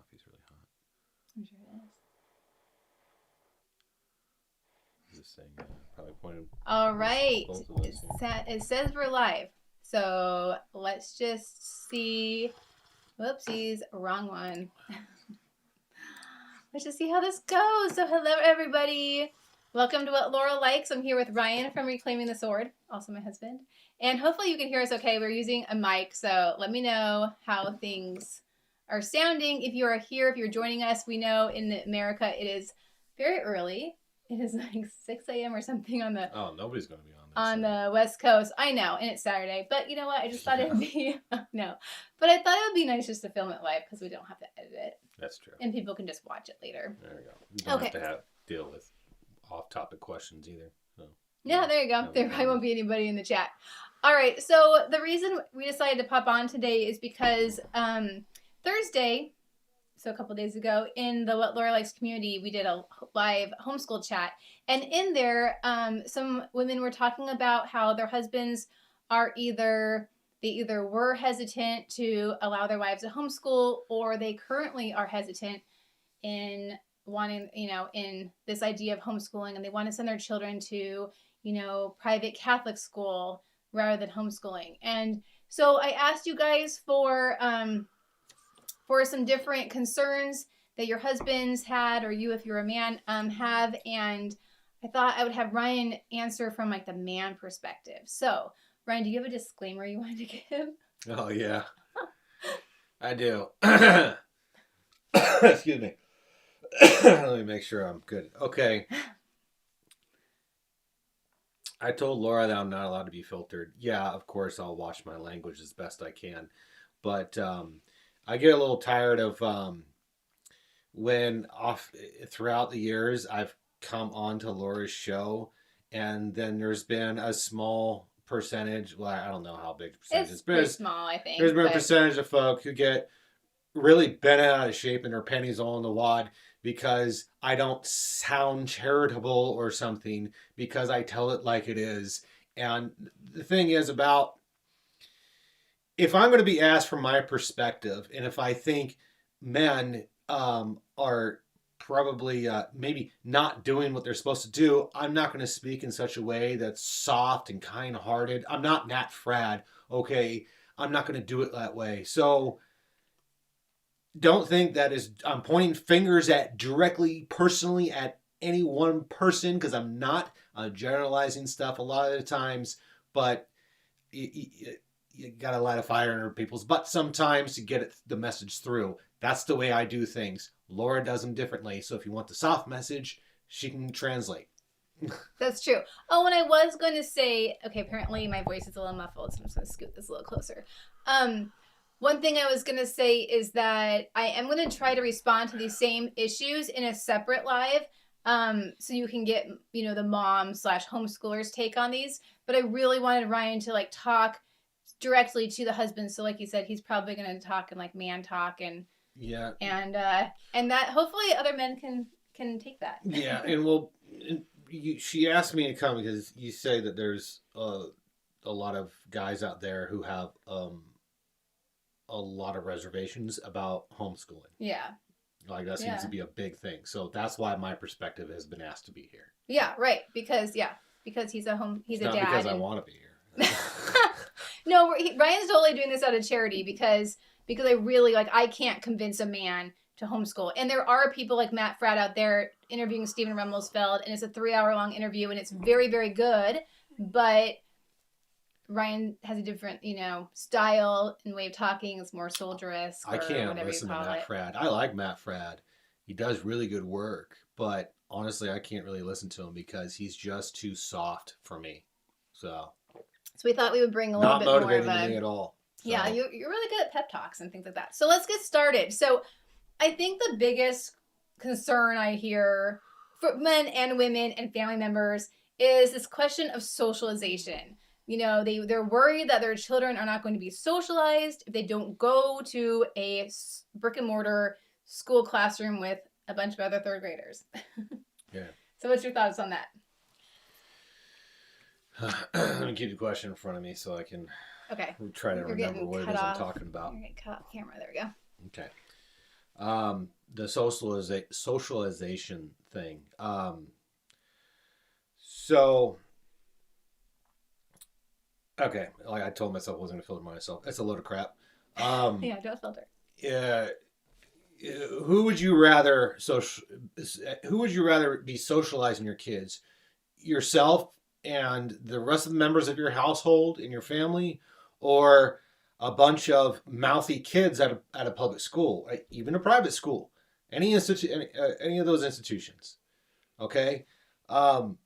coffee's really hot. I'm sure it is. Just saying, probably pointed. All right. Both of us It says we're live. So let's just see. Whoopsies, wrong one. Let's just see how this goes. So hello, everybody. Welcome to What Laura Likes. I'm here with Ryan from Reclaiming the Sword, also my husband. And hopefully you can hear us okay. We're using a mic, so let me know how things are sounding. If you are here, if you're joining us, we know in America it is very early. It is like 6 a.m. or something on the... Oh, nobody's going to be on the West Coast. I know, and it's Saturday. But you know what? I just thought it would be... no. But I thought it would be nice just to film it live because we don't have to edit it. That's true. And people can just watch it later. There we go. You don't have to deal with off-topic questions either. So, yeah, there you go. There probably won't be anybody in the chat. All right, so the reason we decided to pop on today is because Thursday, so a couple days ago, in the What Laura Likes community, we did a live homeschool chat. And in there, some women were talking about how their husbands are they either were hesitant to allow their wives to homeschool, or they currently are hesitant in wanting, in this idea of homeschooling, and they want to send their children to, private Catholic school rather than homeschooling. And so I asked you guys for some different concerns that your husbands had, or you, if you're a man, have, and I thought I would have Ryan answer from like the man perspective. So, Ryan, do you have a disclaimer you wanted to give? Oh, yeah. I do. Excuse me. Let me make sure I'm good. Okay. I told Laura that I'm not allowed to be filtered. Yeah, of course, I'll watch my language as best I can. But I get a little tired of throughout the years, I've come on to Laura's show, and then there's been a small percentage, well, I don't know how big the percentage is, but pretty small, I think. There's been a percentage of folk who get really bent out of shape and their pennies all in the wad because I don't sound charitable or something, because I tell it like it is. And the thing is about, if I'm going to be asked from my perspective, and if I think men are probably maybe not doing what they're supposed to do, I'm not going to speak in such a way that's soft and kind-hearted. I'm not Matt Fradd, okay? I'm not going to do it that way. So don't think that I'm pointing fingers at directly, personally at any one person, because I'm not generalizing stuff a lot of the times, but you got to light a fire under people's butt sometimes to get the message through. That's the way I do things. Laura does them differently. So if you want the soft message, she can translate. That's true. Oh, and I was going to say, okay, apparently my voice is a little muffled, so I'm just going to scoot this a little closer. One thing I was going to say is that I am going to try to respond to these same issues in a separate live, so you can get, the mom/homeschoolers take on these. But I really wanted Ryan to talk directly to the husband. So like you said, he's probably going to talk in man talk, and yeah, and that hopefully other men can take that. Yeah, and she asked me to come because you say that there's a lot of guys out there who have a lot of reservations about homeschooling. Yeah. That seems to be a big thing. So that's why my perspective has been asked to be here. Yeah, right. Because he's a dad. Not because I want to be here. No, Ryan's totally doing this out of charity because I really I can't convince a man to homeschool. And there are people like Matt Fradd out there interviewing Stephen Rummelsfeld, and it's a 3-hour-long interview, and it's very, very good. But Ryan has a different, style and way of talking. It's more soldier-esque. I can't listen to Matt Fradd. I like Matt Fradd. He does really good work, but honestly, I can't really listen to him because he's just too soft for me. So we thought we would bring a little bit more of a... Not motivating me at all. So. Yeah, you're really good at pep talks and things like that. So let's get started. So I think the biggest concern I hear for men and women and family members is this question of socialization. They're worried that their children are not going to be socialized if they don't go to a brick and mortar school classroom with a bunch of other third graders. Yeah. So what's your thoughts on that? Let me keep the question in front of me so I can try to remember what it is I'm talking about. You're getting cut off camera. There we go. Okay. The socialization thing. So okay, like I told myself I wasn't gonna filter myself. That's a load of crap. Um, Yeah, don't filter. uh, who would you rather Who would you rather be socializing your kids? Yourself and the rest of the members of your household and your family, or a bunch of mouthy kids at a public school, even a private school, any of those institutions. Okay, um,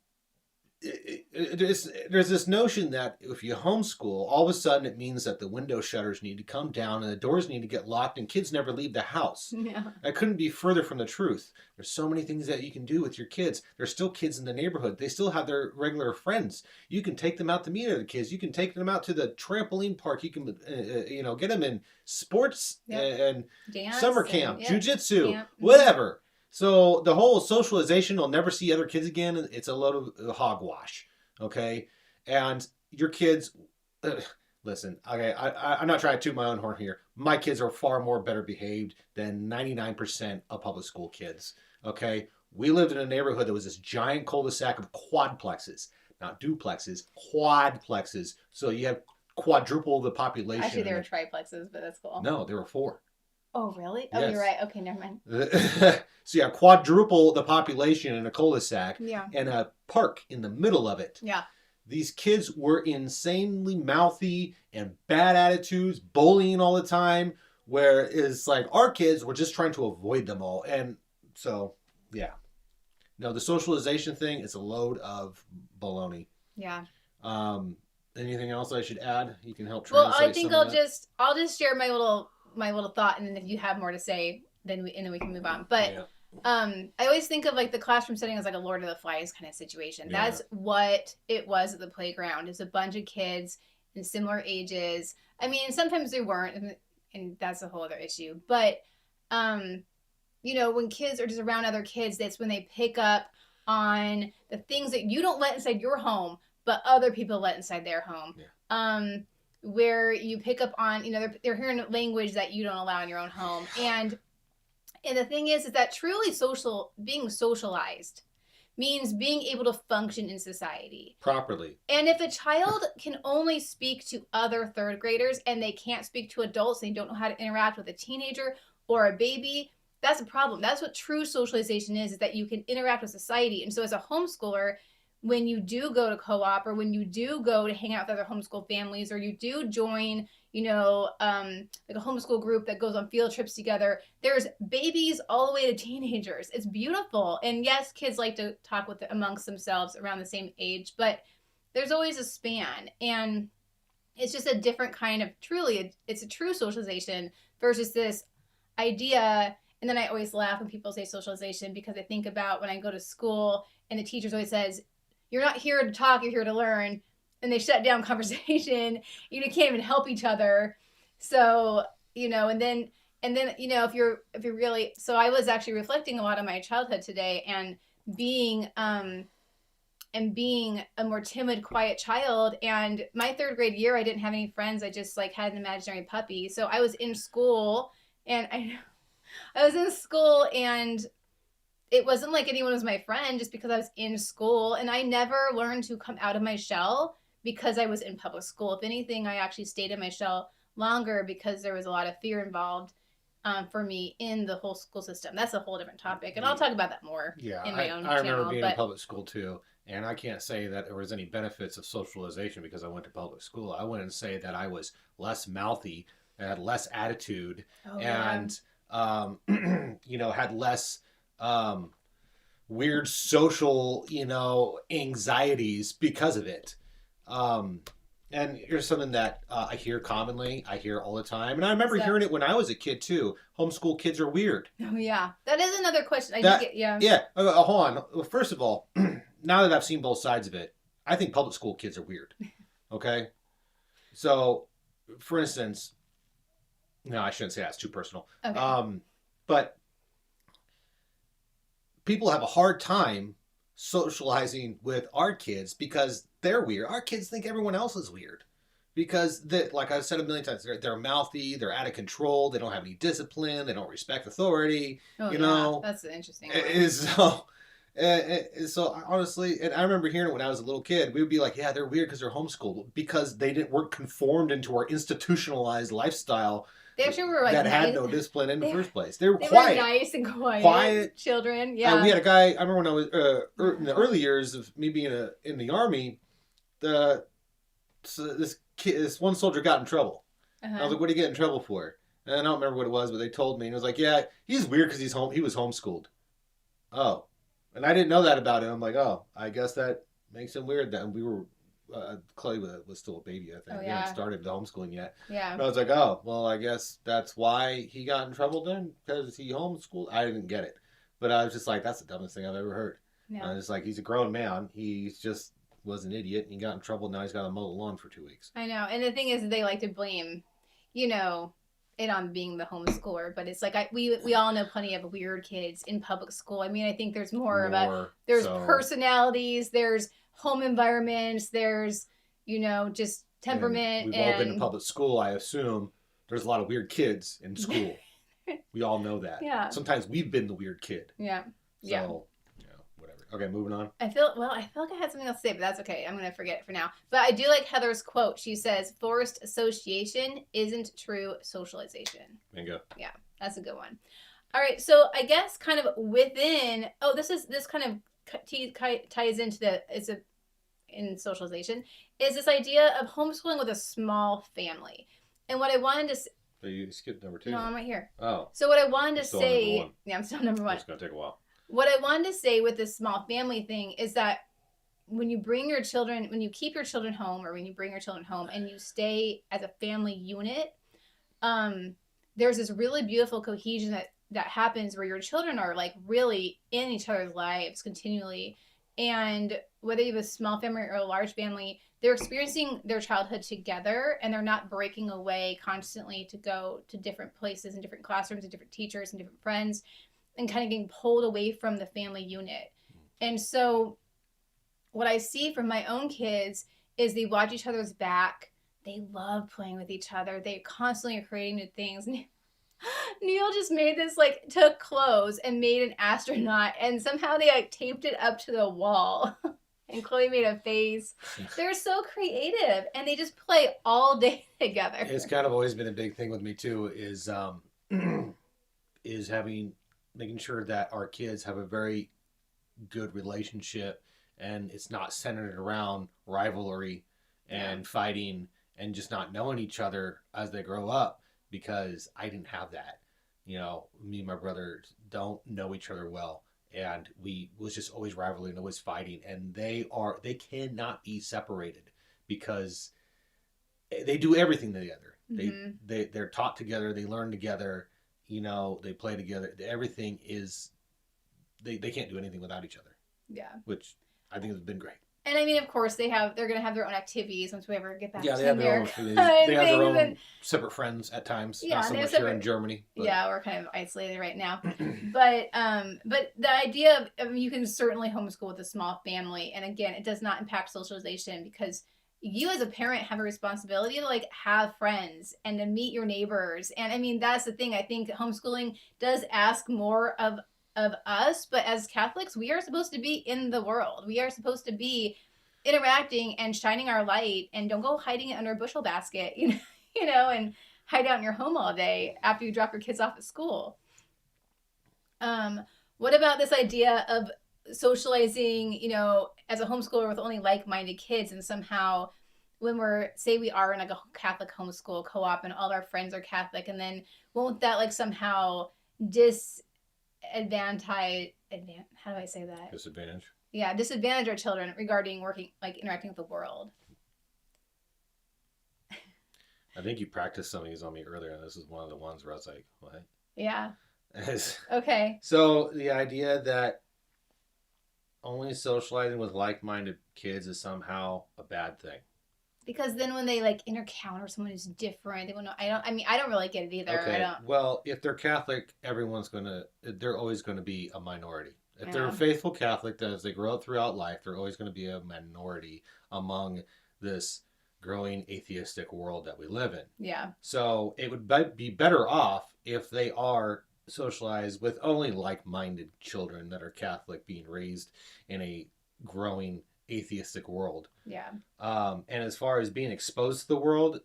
there's this notion that if you homeschool, all of a sudden it means that the window shutters need to come down and the doors need to get locked and kids never leave the house. Yeah. That couldn't be further from the truth. There's so many things that you can do with your kids. There's still kids in the neighborhood. They still have their regular friends. You can take them out to meet other kids. You can take them out to the trampoline park. You can, get them in sports and Dance summer camp, and, jujitsu, camp. whatever. So the whole socialization, will never see other kids again. It's a load of hogwash. Okay, and your kids. Listen, okay, I'm not trying to toot my own horn here. My kids are far more better behaved than 99% of public school kids. Okay, we lived in a neighborhood that was this giant cul-de-sac of quadplexes, not duplexes, quadplexes. So you have quadruple the population. Actually, there were triplexes, but that's cool. No, there were 4. Oh, really? Oh, Yes. you're right. Okay, never mind. So yeah, quadruple the population in a cul-de-sac Yeah. and a park in the middle of it. Yeah. These kids were insanely mouthy and bad attitudes, bullying all the time, where it's like our kids were just trying to avoid them all. And so, yeah. No, the socialization thing is a load of baloney. Yeah. Anything else I should add? You can help Well, translate I think some of that. I'll just share my little thought, and then if you have more to say, then we can move on. But Yeah. I always think of like the classroom setting as like a Lord of the Flies kind of situation. Yeah. That's what it was at the playground. It's a bunch of kids in similar ages. I mean, sometimes they weren't, and that's a whole other issue. But when kids are just around other kids, that's when they pick up on the things that you don't let inside your home, but other people let inside their home. Yeah. Where you pick up on, they're hearing language that you don't allow in your own home. And the thing is that truly being socialized means being able to function in society Properly. And if a child can only speak to other third graders and they can't speak to adults, they don't know how to interact with a teenager or a baby, that's a problem. That's what true socialization is that you can interact with society. And so as a homeschooler, when you do go to co-op or when you do go to hang out with other homeschool families or you do join, like a homeschool group that goes on field trips together, there's babies all the way to teenagers. It's beautiful. And yes, kids like to talk amongst themselves around the same age, but there's always a span. And it's just a different kind of it's a true socialization versus this idea. And then I always laugh when people say socialization because I think about when I go to school and the teachers always says, you're not here to talk, you're here to learn. And they shut down conversation. You can't even help each other. So, and then, if you're really, so I was actually reflecting a lot on my childhood today and being a more timid, quiet child. And my 3rd grade year, I didn't have any friends. I just had an imaginary puppy. So I was in school and I was in school and it wasn't like anyone was my friend just because I was in school. And I never learned to come out of my shell because I was in public school. If anything, I actually stayed in my shell longer because there was a lot of fear involved for me in the whole school system. That's a whole different topic. And I'll talk about that more in my own channel. I remember being in public school too. And I can't say that there was any benefits of socialization because I went to public school. I wouldn't say that I was less mouthy, had less attitude, and had less weird social, anxieties because of it. And here's something that I hear commonly. I hear all the time. And I remember hearing it when I was a kid too. Homeschool kids are weird. Oh, yeah. That is another question. Yeah. Hold on. Well, first of all, now that I've seen both sides of it, I think public school kids are weird. Okay? So, for instance, no, I shouldn't say that. It's too personal. Okay. But people have a hard time socializing with our kids because they're weird. Our kids think everyone else is weird. because like I've said a million times, they're mouthy, they're out of control, they don't have any discipline, they don't respect authority. Oh You yeah, know, that's an interesting one. is so. So honestly, and I remember hearing it when I was a little kid. We would be like, "Yeah, they're weird because they're homeschooled because they weren't conformed into our institutionalized lifestyle They actually were like that had nice. no discipline in the They, first place. They were they were quiet, nice and quiet. children. We Yeah. had a guy. I remember when I was in the early years of me being in the army. The this one soldier got in trouble. I was like, "What did he get in trouble for?" And I don't remember what it was, but they told me, and it was like, "Yeah, he's weird because he was homeschooled." Oh, and I didn't know that about him. I'm like, "Oh, I guess that makes him weird." Then we were Clay was still a baby. I think Oh we yeah. hadn't started the homeschooling yet. Yeah. And I was like, "Oh, well, I guess that's why he got in trouble then because he homeschooled." I didn't get it, but I was just like, "That's the dumbest thing I've ever heard." Yeah. I was like, "He's a grown man. He's just." Was an idiot and he got in trouble. Now he's got to mow the lawn for 2 weeks. I know, and the thing is, they like to blame, you know, it on being the homeschooler, but it's like we all know plenty of weird kids in public school. I mean, I think there's more of there's personalities, there's home environments, there's just temperament. We've all been to public school. I assume there's a lot of weird kids in school. We all know that. Yeah. Sometimes we've been the weird kid. Yeah. Yeah. Whatever. Okay, moving on. I feel like I had something else to say, but that's okay. I'm going to forget it for now. But I do like Heather's quote. She says, "Forced association isn't true socialization." Bingo. Yeah, that's a good one. All right, so I guess kind of within. Oh, this kind of ties into in socialization is this idea of homeschooling with a small family. And what I wanted to. So you skipped number 2. No, I'm right here. Oh. So what I wanted to say. Yeah, I'm still number 1. It's going to take a while. What I wanted to say with this small family thing is that when you keep your children home, or when you bring your children home and you stay as a family unit, there's this really beautiful cohesion that happens where your children are like really in each other's lives continually. And whether you have a small family or a large family, they're experiencing their childhood together, and they're not breaking away constantly to go to different places and different classrooms and different teachers and different friends, and kind of getting pulled away from the family unit. And so what I see from my own kids is they watch each other's back. They love playing with each other. They constantly are creating new things. Neil just made this, took clothes and made an astronaut, and somehow they taped it up to the wall. And Chloe made a face. They're so creative, and they just play all day together. It's kind of always been a big thing with me too, is making sure that our kids have a very good relationship, and it's not centered around rivalry and fighting and just not knowing each other as they grow up, because I didn't have that. Me and my brother don't know each other well, and we was just always rivaling and always fighting, and they cannot be separated because they do everything together. Mm-hmm. They're taught together, they learn together. They play together. Everything is, they can't do anything without each other. Yeah. Which I think has been great. And I mean, of course, they're going to have their own activities once we ever get back to they have their own activities. They have their own separate friends at times. Yeah, not so much here in Germany. But. Yeah, we're kind of isolated right now. But the idea of you can certainly homeschool with a small family. And again, it does not impact socialization, because you as a parent have a responsibility to have friends and to meet your neighbors. And I mean, that's the thing. I think homeschooling does ask more of us, but as Catholics, we are supposed to be in the world. We are supposed to be interacting and shining our light, and don't go hiding it under a bushel basket, and hide out in your home all day after you drop your kids off at school. What about this idea of socializing, as a homeschooler with only like-minded kids, and somehow when we are in a Catholic homeschool co-op and all our friends are Catholic, and then won't that somehow disadvantage our children regarding interacting with the world? I think you practiced some of these on me earlier, and this is one of the ones where I was like, what? Yeah. Okay. So the idea that only socializing with like-minded kids is somehow a bad thing. Because then when they encounter someone who's different, they want to. I don't really get it either. Okay. Well, if they're Catholic, they're always going to be a minority. If they're a faithful Catholic, that as they grow up throughout life, they're always going to be a minority among this growing atheistic world that we live in. Yeah. So it would be better off if they are socialized with only like-minded children that are Catholic being raised in a growing atheistic world. Yeah. And as far as being exposed to the world,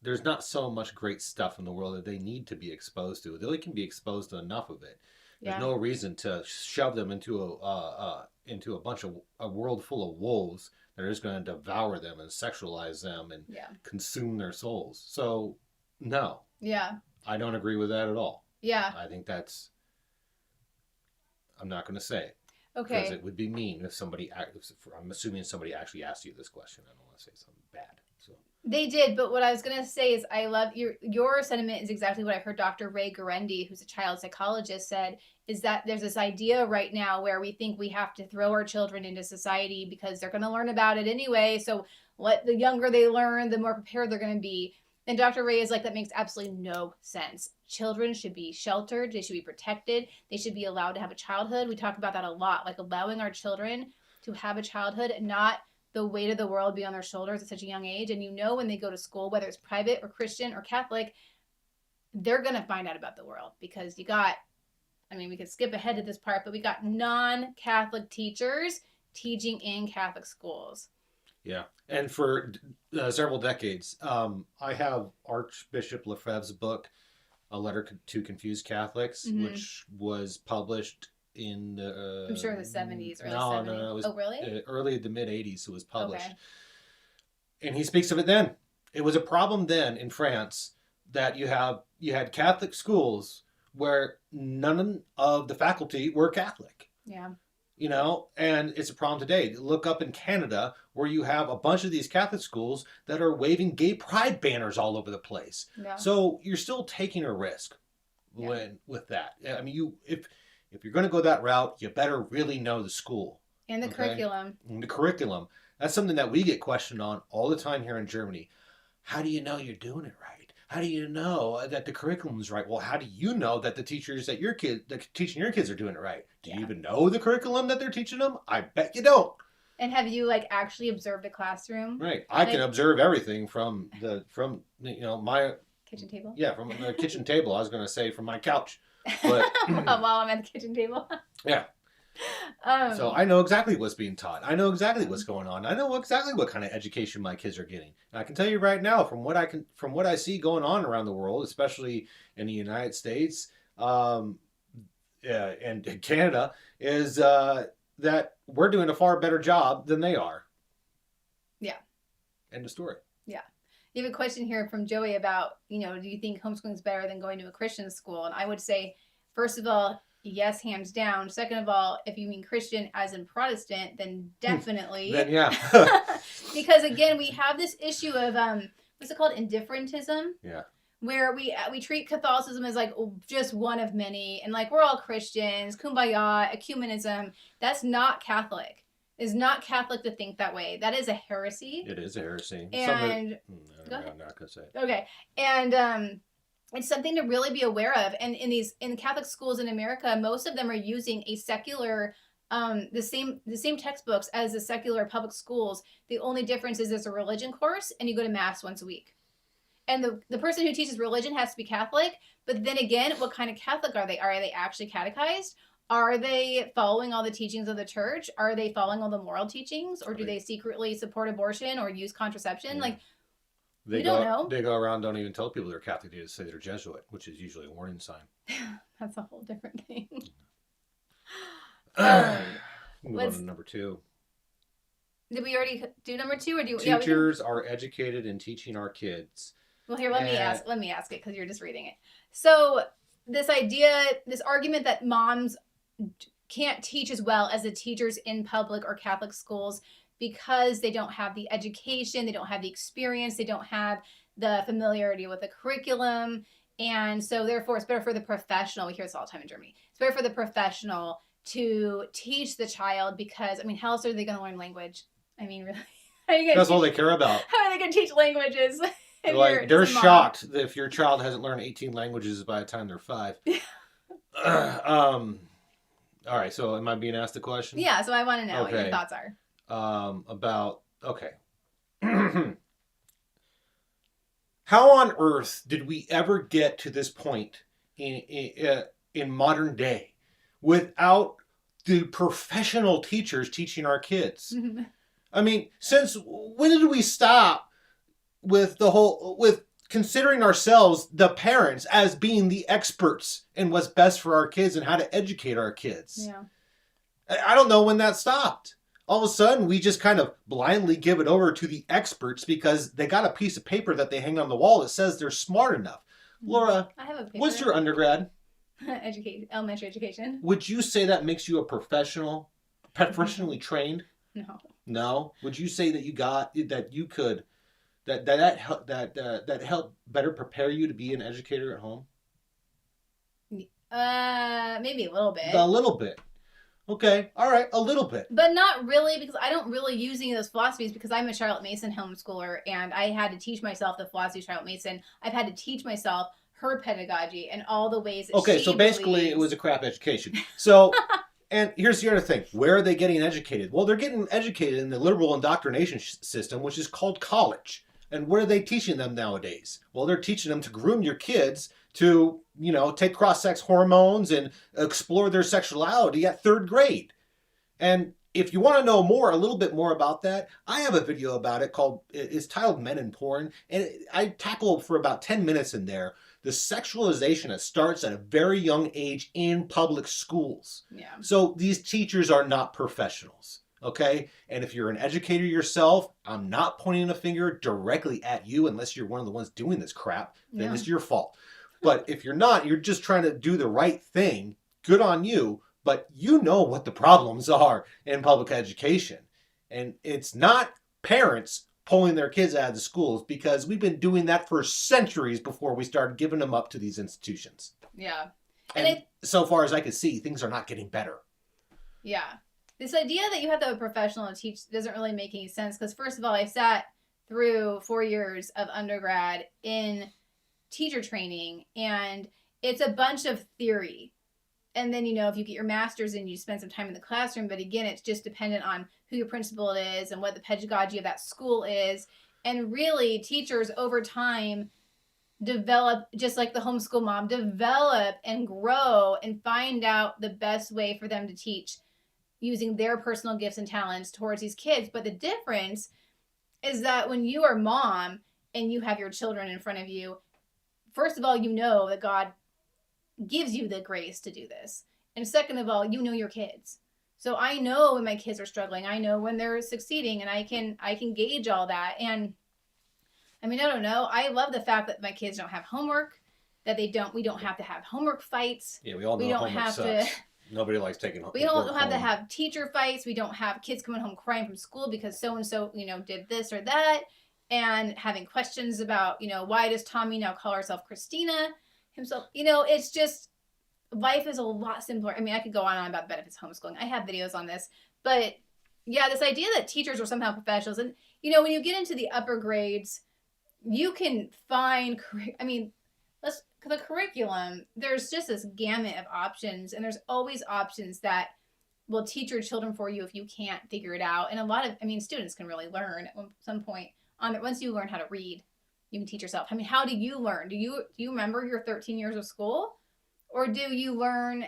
there's not so much great stuff in the world that they need to be exposed to. They can be exposed to enough of it. There's no reason to shove them into a world full of wolves that are just going to devour them and sexualize them and consume their souls. So, no. Yeah. I don't agree with that at all. Yeah. I think that's... I'm not going to say it. Okay. Because it would be mean if somebody... I'm assuming somebody actually asked you this question. I don't want to say something bad. So. They did, but what I was going to say is I love your sentiment is exactly what I heard Dr. Ray Guarendi, who's a child psychologist, said, is that there's this idea right now where we think we have to throw our children into society because they're going to learn about it anyway. So the younger they learn, the more prepared they're going to be. And Dr. Ray is like, that makes absolutely no sense. Children should be sheltered. They should be protected. They should be allowed to have a childhood. We talk about that a lot, like allowing our children to have a childhood and not the weight of the world be on their shoulders at such a young age. And when they go to school, whether it's private or Christian or Catholic, they're going to find out about the world because we could skip ahead to this part, but we got non-Catholic teachers teaching in Catholic schools. Yeah. And for several decades, I have Archbishop Lefebvre's book, A Letter to Confused Catholics, which was published in the... I'm sure the 70s, early 70s. No. It was, really? Early to mid-80s it was published. Okay. And he speaks of it then. It was a problem then in France that you had Catholic schools where none of the faculty were Catholic. Yeah. And it's a problem today. Look up in Canada where you have a bunch of these Catholic schools that are waving gay pride banners all over the place. Yeah. So you're still taking a risk with that. I mean, if you're going to go that route, you better really know the school. And the curriculum. And the curriculum. That's something that we get questioned on all the time here in Germany. How do you know you're doing it right? How do you know that the curriculum is right? Well, how do you know that the teachers that teaching your kids are doing it right? Do you even know the curriculum that they're teaching them? I bet you don't. And have you actually observed a classroom? Right. I can observe everything from my kitchen table. Yeah, from the kitchen table. I was going to say from my couch, but while I'm at the kitchen table. Yeah. So I know exactly what's being taught. I know exactly what's going on. I know exactly what kind of education my kids are getting. And I can tell you right now, from what I see going on around the world, especially in the United States, and Canada, is that we're doing a far better job than they are. Yeah. End of story. Yeah. You have a question here from Joey about, do you think homeschooling is better than going to a Christian school? And I would say, first of all, yes, hands down. Second of all, if you mean Christian as in Protestant, then definitely. Then yeah. Because again, we have this issue of what's it called, indifferentism? Yeah. Where we treat Catholicism as just one of many, and we're all Christians, kumbaya, ecumenism. That's not Catholic. It's not Catholic to think that way. That is a heresy. It is a heresy. And I'm not gonna say it. Okay, and it's something to really be aware of. And in Catholic schools in America, most of them are using a secular, the same textbooks as the secular public schools. The only difference is there's a religion course, and you go to mass once a week. And the person who teaches religion has to be Catholic. But then again, what kind of Catholic are they? Are they actually catechized? Are they following all the teachings of the church? Are they following all the moral teachings? Or do they secretly support abortion or use contraception? Yeah. We don't know. They go around, don't even tell people they're Catholic. They just say they're Jesuit, which is usually a warning sign. That's a whole different thing. Move on to number 2. Did we already do number 2? Or do Teachers are educated in teaching our kids. Well, here, let me ask it because you're just reading it. So this argument that moms can't teach as well as the teachers in public or Catholic schools because they don't have the education, they don't have the experience, they don't have the familiarity with the curriculum. And so therefore it's better for the professional. We hear this all the time in Germany. It's better for the professional to teach the child because, how else are they going to learn language? Really? That's all they care about. How are they going to teach languages? They're shocked if your child hasn't learned 18 languages by the time they're 5. All right, so am I being asked a question? Yeah, so I want to know what your thoughts are. How on earth did we ever get to this point in modern day without the professional teachers teaching our kids? I mean, since when did we stop with considering ourselves, the parents, as being the experts in what's best for our kids and how to educate our kids? Yeah. I don't know when that stopped. All of a sudden, we just kind of blindly give it over to the experts because they got a piece of paper that they hang on the wall that says they're smart enough. Laura, I have a paper. what's your undergrad? Elementary education. Would you say that makes you a professionally trained? No. No. Would you say that that helped better prepare you to be an educator at home? Maybe a little bit. A little bit. Okay, all right, a little bit. But not really, because I don't really use any of those philosophies because I'm a Charlotte Mason homeschooler and I had to teach myself the philosophy of Charlotte Mason. I've had to teach myself her pedagogy and all the ways that Okay, she so basically believes. it was a crap education. So, and here's the other thing. Where are they getting educated? Well, they're getting educated in the liberal indoctrination system, which is called college. And what are they teaching them nowadays? Well, they're teaching them to groom your kids to, take cross-sex hormones and explore their sexuality at 3rd grade. And if you want to know a little bit more about that, I have a video about it it's titled Men and Porn. And I tackle for about 10 minutes in there the sexualization that starts at a very young age in public schools. Yeah. So these teachers are not professionals. Okay? And if you're an educator yourself, I'm not pointing a finger directly at you unless you're one of the ones doing this crap. Then it's your fault. But if you're not, you're just trying to do the right thing. Good on you. But you know what the problems are in public education. And it's not parents pulling their kids out of the schools, because we've been doing that for centuries before we started giving them up to these institutions. Yeah. And so far as I can see, things are not getting better. Yeah. This idea that you have to have a professional to teach doesn't really make any sense, because first of all, I sat through 4 years of undergrad in teacher training, and it's a bunch of theory. And then, if you get your master's and you spend some time in the classroom, but again, it's just dependent on who your principal is and what the pedagogy of that school is. And really, teachers over time develop, just like the homeschool mom, develop and grow and find out the best way for them to teach using their personal gifts and talents towards these kids. But the difference is that when you are mom and you have your children in front of you, first of all, you know that God gives you the grace to do this. And second of all, you know your kids. So I know when my kids are struggling. I know when they're succeeding, and I can gauge all that. And I mean, I don't know. I love the fact that my kids don't have homework, that we don't have to have homework fights. Yeah, we all know we don't homework have sucks. to Nobody likes taking homework. We don't have to have teacher fights. We don't have kids coming home crying from school because so and so, did this or that, and having questions about, why does Tommy now call herself Christina himself? It's just, life is a lot simpler. I mean, I could go on and on about the benefits of homeschooling. I have videos on this, but yeah, this idea that teachers are somehow professionals, and when you get into the upper grades, you can find, the curriculum, there's just this gamut of options, and there's always options that will teach your children for you if you can't figure it out. And a lot of, students can really learn at some point once you learn how to read, you can teach yourself. How do you learn? Do you remember your 13 years of school? Or do you learn,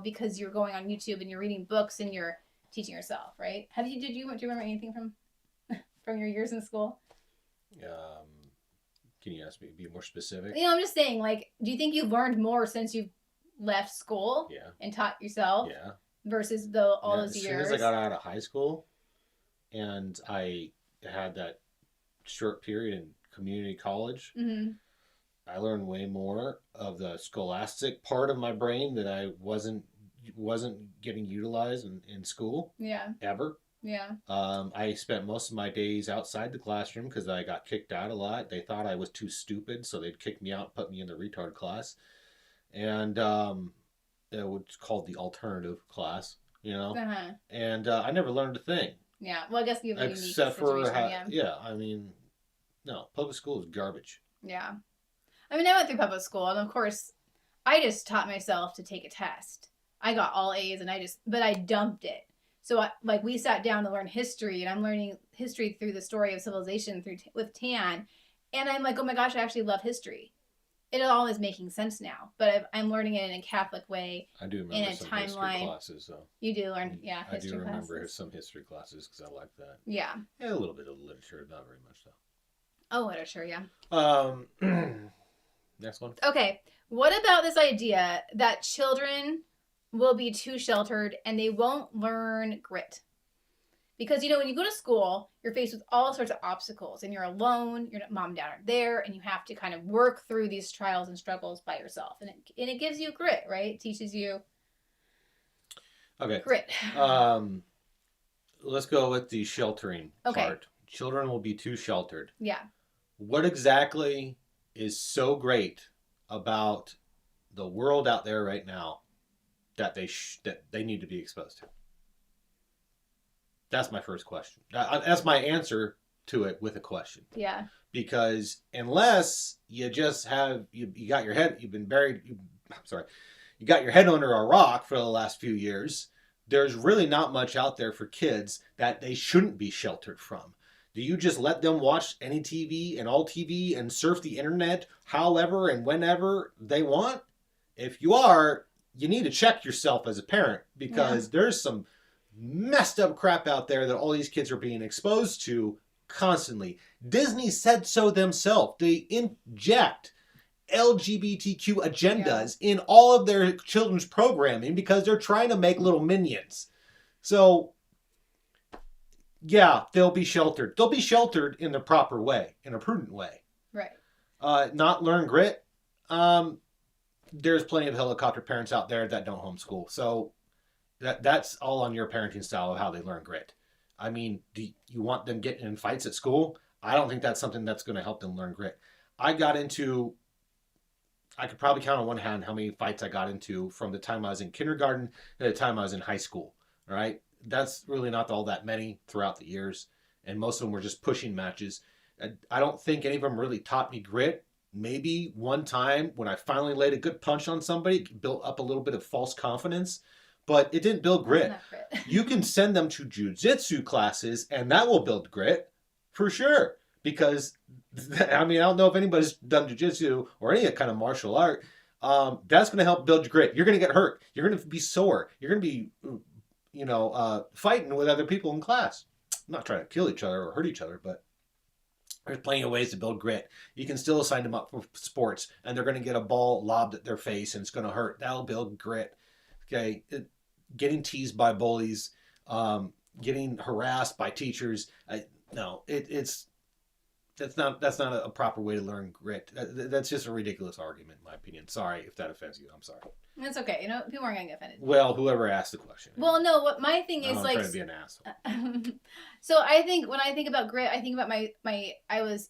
because you're going on YouTube and you're reading books and you're teaching yourself, right? Do you remember anything from your years in school? Can you ask me to be more specific? I'm just saying, do you think you've learned more since you've left school? Yeah. And taught yourself? Yeah. Versus all those years? As soon as I got out of high school and I had that short period in community college, mm-hmm. I learned way more of the scholastic part of my brain that I wasn't getting utilized in school. Yeah. Ever. Yeah. I spent most of my days outside the classroom because I got kicked out a lot. They thought I was too stupid, so they'd kick me out, put me in the retard class. And it was called the alternative class, Uh-huh. And I never learned a thing. Yeah. Well, I guess you have a unique except for situation, no, public school is garbage. Yeah. I went through public school, and of course, I just taught myself to take a test. I got all A's, but I dumped it. So, we sat down to learn history, and I'm learning history through the story of civilization with Tan, And I'm like, oh my gosh, I actually love history. It all is making sense now, but I'm learning it in a Catholic way. I do In remember a some history timeline. classes, though. You do learn, yeah, I do history remember classes. some history classes because I like that. Yeah. Yeah, a little bit of literature, not very much, though. Oh, literature, yeah. Next one. Okay, what about this idea that children will be too sheltered and they won't learn grit? Because, when you go to school, you're faced with all sorts of obstacles and you're alone, your mom and dad aren't there, and you have to kind of work through these trials and struggles by yourself. And it gives you grit, right? It teaches you grit. Let's go with the sheltering part. Children will be too sheltered. Yeah. What exactly is so great about the world out there right now that they need to be exposed to? That's my first question. That's my answer to it with a question. Yeah. Because unless you just have you got your head, you've been buried. You got your head under a rock for the last few years. There's really not much out there for kids that they shouldn't be sheltered from. Do you just let them watch any TV and all TV and surf the internet however and whenever they want? If you are, you need to check yourself as a parent because there's some messed up crap out there that all these kids are being exposed to constantly. Disney said so themselves. They inject LGBTQ agendas in all of their children's programming because they're trying to make little minions. So, yeah, they'll be sheltered. They'll be sheltered in the proper way, in a prudent way. Right. Not learn grit. There's plenty of helicopter parents out there that don't homeschool. So, that's all on your parenting style of how they learn grit. I mean, do you want them getting in fights at school? I don't think that's something that's going to help them learn grit. I could probably count on one hand how many fights I got into from the time I was in kindergarten to the time I was in high school. All right. That's really not all that many throughout the years. And most of them were just pushing matches. I don't think any of them really taught me grit. Maybe one time when I finally laid a good punch on somebody, it built up a little bit of false confidence. But it didn't build grit. You can send them to jujitsu classes, and that will build grit for sure. Because, I mean, I don't know if anybody's done jujitsu or any kind of martial art. That's going to help build your grit. You're going to get hurt. You're going to be sore. You're going to be, fighting with other people in class. I'm not trying to kill each other or hurt each other, but there's plenty of ways to build grit. You can still sign them up for sports, and they're going to get a ball lobbed at their face, and it's going to hurt. That'll build grit. Okay, getting teased by bullies, getting harassed by teachers. That's not a proper way to learn grit. That's just a ridiculous argument, in my opinion. Sorry if that offends you. I'm sorry. That's okay. People aren't gonna get offended. Well, whoever asked the question. Well, no. What my thing is I'm trying to be an asshole. So I think when I think about grit, I think about I was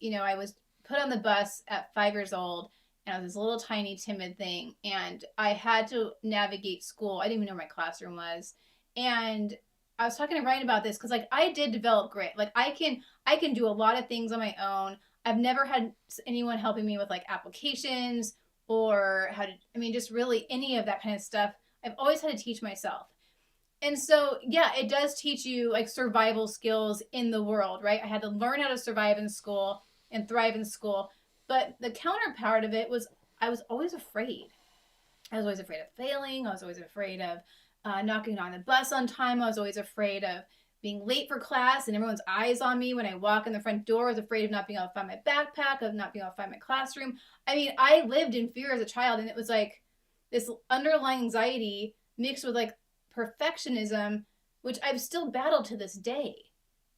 put on the bus at 5 years old. And I was this little tiny timid thing, and I had to navigate school. I didn't even know where my classroom was, and I was talking to Ryan about this because I did develop grit. I can do a lot of things on my own. I've never had anyone helping me with applications or just really any of that kind of stuff. I've always had to teach myself. And so, yeah, it does teach you survival skills in the world, right? I had to learn how to survive in school and thrive in school. But the counterpart of it was I was always afraid. I was always afraid of failing. I was always afraid of not getting on the bus on time. I was always afraid of being late for class and everyone's eyes on me when I walk in the front door. I was afraid of not being able to find my backpack, of not being able to find my classroom. I mean, I lived in fear as a child, and it was this underlying anxiety mixed with perfectionism, which I've still battled to this day.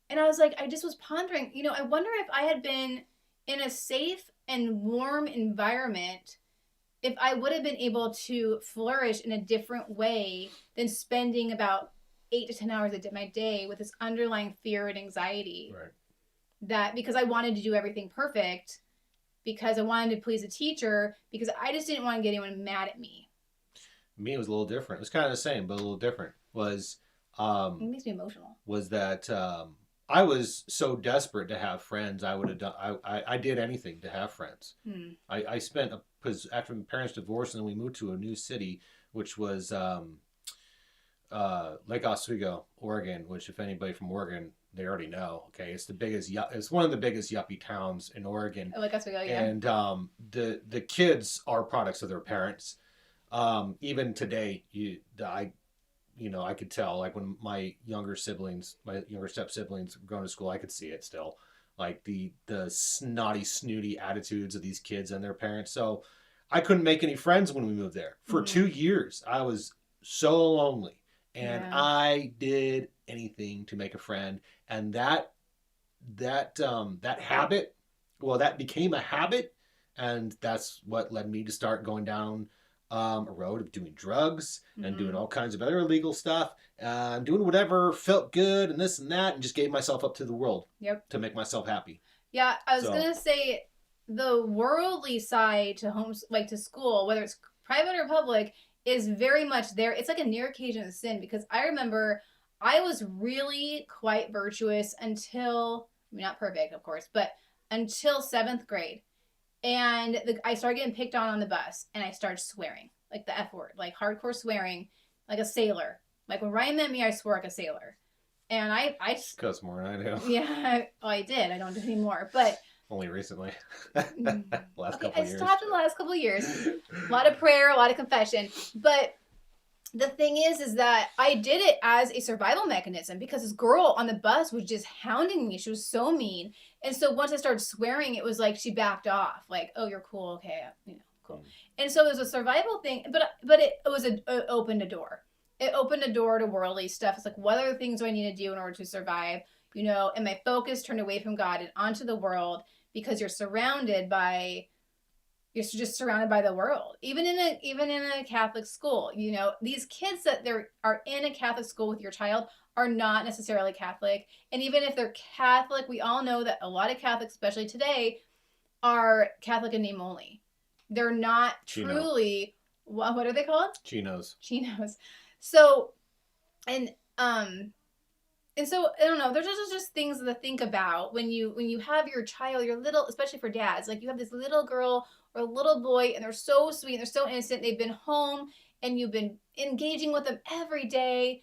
And I was I just was pondering, I wonder if I had been in a safe and warm environment, if I would have been able to flourish in a different way than spending about 8 to 10 hours of my day with this underlying fear and anxiety. Right. That because I wanted to do everything perfect, because I wanted to please a teacher, because I just didn't want to get anyone mad at me. Me, it was a little different. It was kind of the same, but a little different. It makes me emotional. Was that I was so desperate to have friends, I would have done. I did anything to have friends. I spent because after my parents divorced and then we moved to a new city, which was Lake Oswego, Oregon, which if anybody from Oregon, they already know. Okay, it's the biggest. It's one of the biggest yuppie towns in Oregon, Oh, like us, we go, yeah. and the kids are products of their parents. Even today, I could tell, like when my younger step siblings were going to school, I could see it still, like the snotty, snooty attitudes of these kids and their parents. So I couldn't make any friends when we moved there for 2 years. I was so lonely, and Yeah. I did anything to make a friend, and that habit, well, that became a habit, and that's what led me to start going down a road of doing drugs and doing all kinds of other illegal stuff, doing whatever felt good and this and that, and just gave myself up to the world. Yep. To make myself happy. Yeah, I was So- gonna say the worldly side to homes, like to school, whether it's private or public, is very much there. It's like a near occasion of sin, because I remember I was really quite virtuous until, I mean, not perfect, of course, but until 7th grade. And I started getting picked on the bus, and I started swearing, like the F word, like hardcore swearing, like a sailor. Like when Ryan met me, I swore like a sailor. And I Cuss more than I do. yeah, I did. I don't do it anymore, but Only recently. Last okay, couple I years. stopped in the last couple of years. A lot of prayer, a lot of confession. But the thing is that I did it as a survival mechanism, because this girl on the bus was just hounding me. She was so mean. And so once I started swearing, it was like she backed off. Like, oh, you're cool. Okay. Cool. And so it was a survival thing, but it opened a door. It opened a door to worldly stuff. It's like, what other things do I need to do in order to survive? And my focus turned away from God and onto the world, because you're just surrounded by the world. Even in a Catholic school, these kids that are in a Catholic school with your child are not necessarily Catholic. And even if they're Catholic, we all know that a lot of Catholics, especially today, are Catholic in name only. They're not truly, what are they called? Chinos. So, and so I don't know. There's just things to think about when you have your child, your little, especially for dads. Like, you have this little girl or a little boy, and they're so sweet, and they're so innocent. They've been home, and you've been engaging with them every day,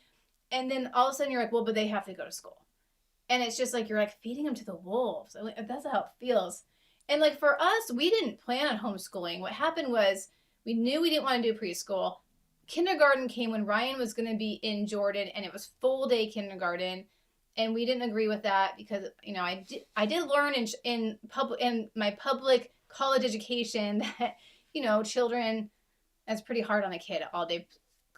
and then all of a sudden you're like, well, but they have to go to school, and it's just like you're like feeding them to the wolves. That's how it feels. And like for us, we didn't plan on homeschooling. What happened was we knew we didn't want to do preschool. Kindergarten came when Ryan was going to be in Jordan, and it was full day kindergarten, and we didn't agree with that, because I did learn in my public college education that children, that's pretty hard on a kid, all day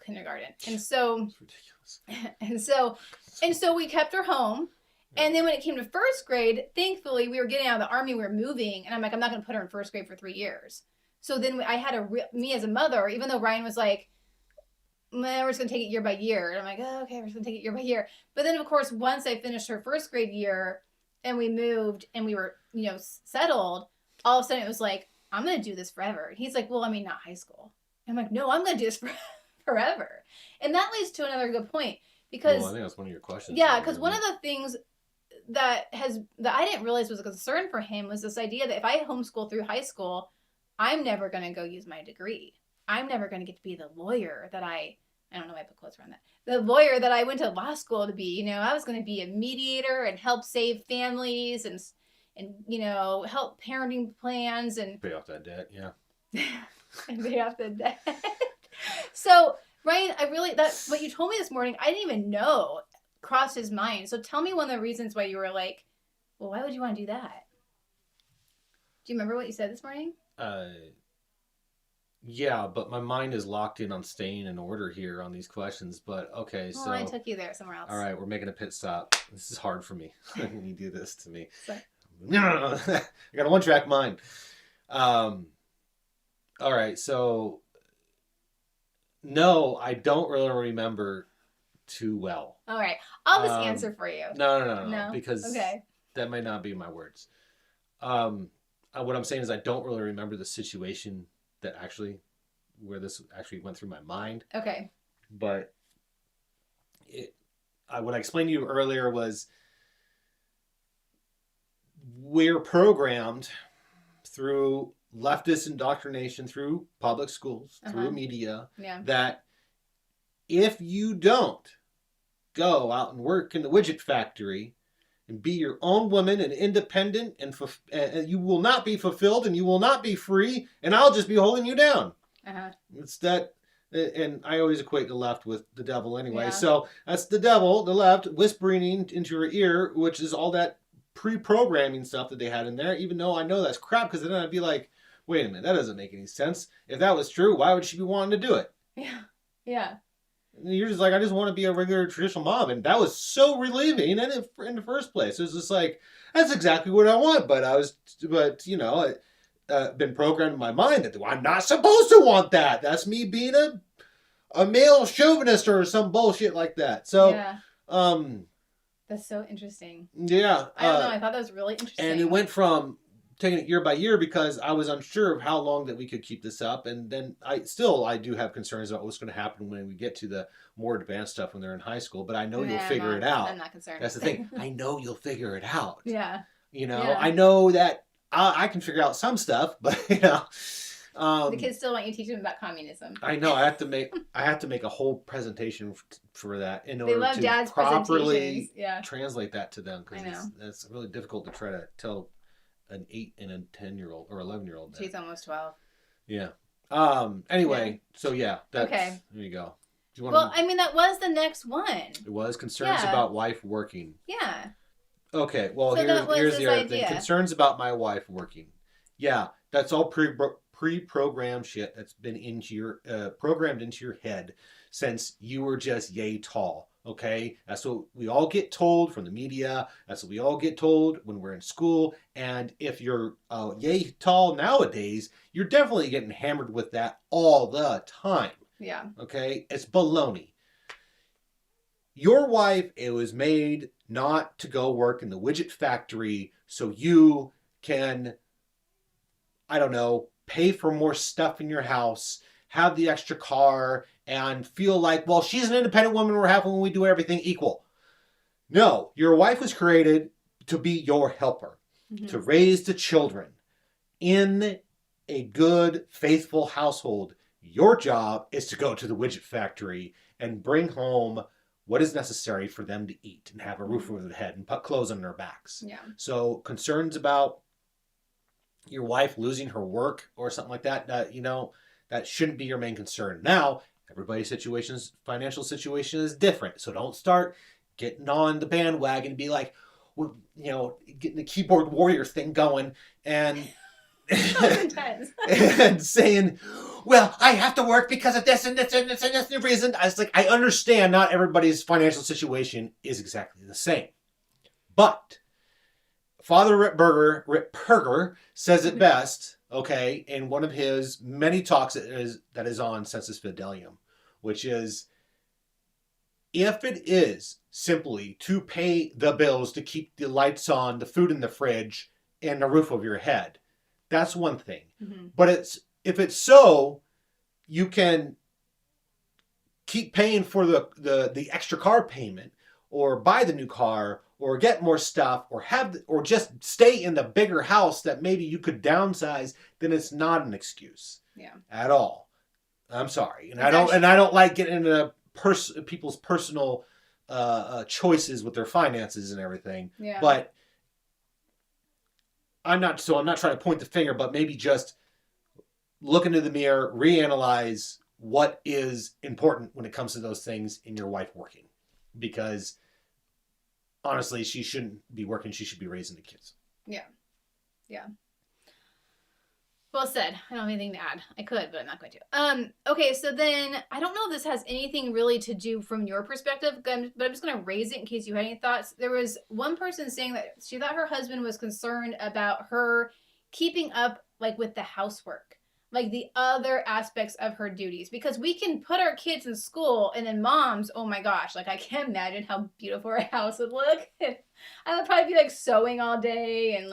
kindergarten. And so It's ridiculous. and so we kept her home. And then when it came to 1st grade, thankfully we were getting out of the army, we were moving, and I'm like, I'm not going to put her in 1st grade for 3 years. So then I had me as a mother, even though Ryan was like, we're just going to take it year by year. And I'm like, oh, okay, we're just going to take it year by year. But then, of course, once I finished her 1st grade year and we moved and we were, settled, all of a sudden it was like, I'm going to do this forever. And he's like, well, I mean, not high school. And I'm like, no, I'm going to do this forever. And that leads to another good point, because I think that's one of your questions. Yeah, because one of the things that I didn't realize was a concern for him was this idea that if I homeschool through high school, I'm never going to go use my degree. I'm never going to get to be the lawyer that I don't know why I put quotes around that. The lawyer that I went to law school to be. I was going to be a mediator and help save families and help parenting plans and pay off that debt. Yeah. and pay off the debt. So Ryan, that's what you told me this morning. I didn't even know crossed his mind. So tell me one of the reasons why you were like, well, why would you want to do that? Do you remember what you said this morning? Yeah, but my mind is locked in on staying in order here on these questions. But okay, so I took you there somewhere else. All right, we're making a pit stop. This is hard for me when you do this to me. Sorry. I got a one-track mind. All right, so no, I don't really remember too well. All right, I'll just answer for you. No, because okay, that might not be my words. What I'm saying is I don't really remember the situation where this actually went through my mind. Okay. But what I explained to you earlier was we're programmed through leftist indoctrination, through public schools, through media, that if you don't go out and work in the widget factory and be your own woman and independent, and you will not be fulfilled and you will not be free, and I'll just be holding you down. Uh-huh. It's that, and I always equate the left with the devil anyway. Yeah. So that's the devil, the left, whispering into your ear, which is all that pre-programming stuff that they had in there, even though I know that's crap, because then I'd be like, wait a minute, that doesn't make any sense. If that was true, why would she be wanting to do it? Yeah. Yeah. And you're just like, I just want to be a regular traditional mom. And that was so relieving in the first place. It was just like, that's exactly what I want. But you know, been programmed in my mind that I'm not supposed to want that. That's me being a male chauvinist or some bullshit like that. So, yeah. That's so interesting. Yeah. I don't know. I thought that was really interesting. And it went from taking it year by year because I was unsure of how long that we could keep this up. And then I do have concerns about what's going to happen when we get to the more advanced stuff when they're in high school. But I know you'll figure it out. I'm not concerned. That's the thing. I know you'll figure it out. Yeah. You know, I know that I can figure out some stuff, but you know. The kids still want you to teach them about communism. I know. I have to make a whole presentation for that in order to Dad's properly translate that to them, I know. that's really difficult to try to tell an 8 and a 10-year-old or 11-year-old. She's almost 12. Yeah. Anyway, so yeah. Okay. There you go. I mean, that was the next one. It was concerns about wife working. Yeah. Okay. Well, so here's the other thing. Concerns about my wife working. Yeah, that's all pre-programmed shit that's been into your programmed into your head since you were just yay tall. Okay, that's what we all get told from the media. That's what we all get told when we're in school. And if you're yay tall nowadays, you're definitely getting hammered with that all the time. Yeah. Okay, it's baloney. Your wife, it was made not to go work in the widget factory so you can, I don't know, pay for more stuff in your house, have the extra car, and feel like, well, she's an independent woman, we're happy when we do everything equal. No, your wife was created to be your helper, to raise the children in a good, faithful household. Your job is to go to the widget factory and bring home what is necessary for them to eat and have a roof over their head and put clothes on their backs. Yeah. So concerns about your wife losing her work or something like that, that shouldn't be your main concern. Now, everybody's financial situation is different. So don't start getting on the bandwagon and be like, getting the keyboard warrior thing going and and saying, well, I have to work because of this and this and this and this reason. I was like, I understand not everybody's financial situation is exactly the same. But Father Rip Perger says it best, okay, in one of his many talks that is on Sensus Fidelium, which is, if it is simply to pay the bills to keep the lights on, the food in the fridge, and the roof over your head, that's one thing. Mm-hmm. But if it's so, you can keep paying for the extra car payment, or buy the new car, or get more stuff, or just stay in the bigger house that maybe you could downsize, then it's not an excuse. Yeah. At all. I'm sorry. And I don't like getting into people's personal choices with their finances and everything. Yeah. But I'm not trying to point the finger, but maybe just look into the mirror, reanalyze what is important when it comes to those things in your wife working. Because honestly, she shouldn't be working. She should be raising the kids. Yeah. Yeah. Well said. I don't have anything to add. I could, but I'm not going to. Okay, so then I don't know if this has anything really to do from your perspective, but I'm just going to raise it in case you had any thoughts. There was one person saying that she thought her husband was concerned about her keeping up with the housework, the other aspects of her duties, because we can put our kids in school and then moms, oh my gosh, I can't imagine how beautiful our house would look. I would probably be sewing all day, and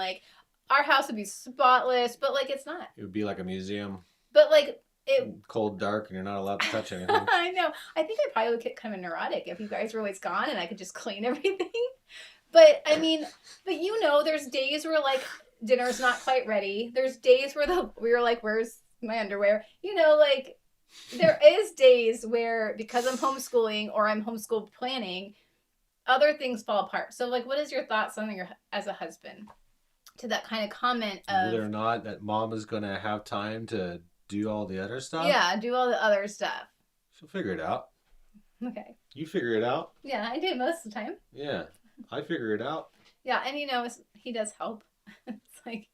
our house would be spotless, but it's not. It would be like a museum. But it cold, dark, and you're not allowed to touch anything. I know. I think I probably would get kind of neurotic if you guys were always gone and I could just clean everything. But I mean, there's days where dinner's not quite ready. There's days where we were where's my underwear? there is days where, because I'm homeschooling or I'm homeschool planning, other things fall apart. So, like, what is your thoughts on your as a husband to that kind of comment Whether of, or not that mom is going to have time to do all the other stuff, yeah, do all the other stuff? she'll figure it out. Okay. You figure it out. Yeah, I do most of the time. Yeah, I figure it out. Yeah, and he does help. It's like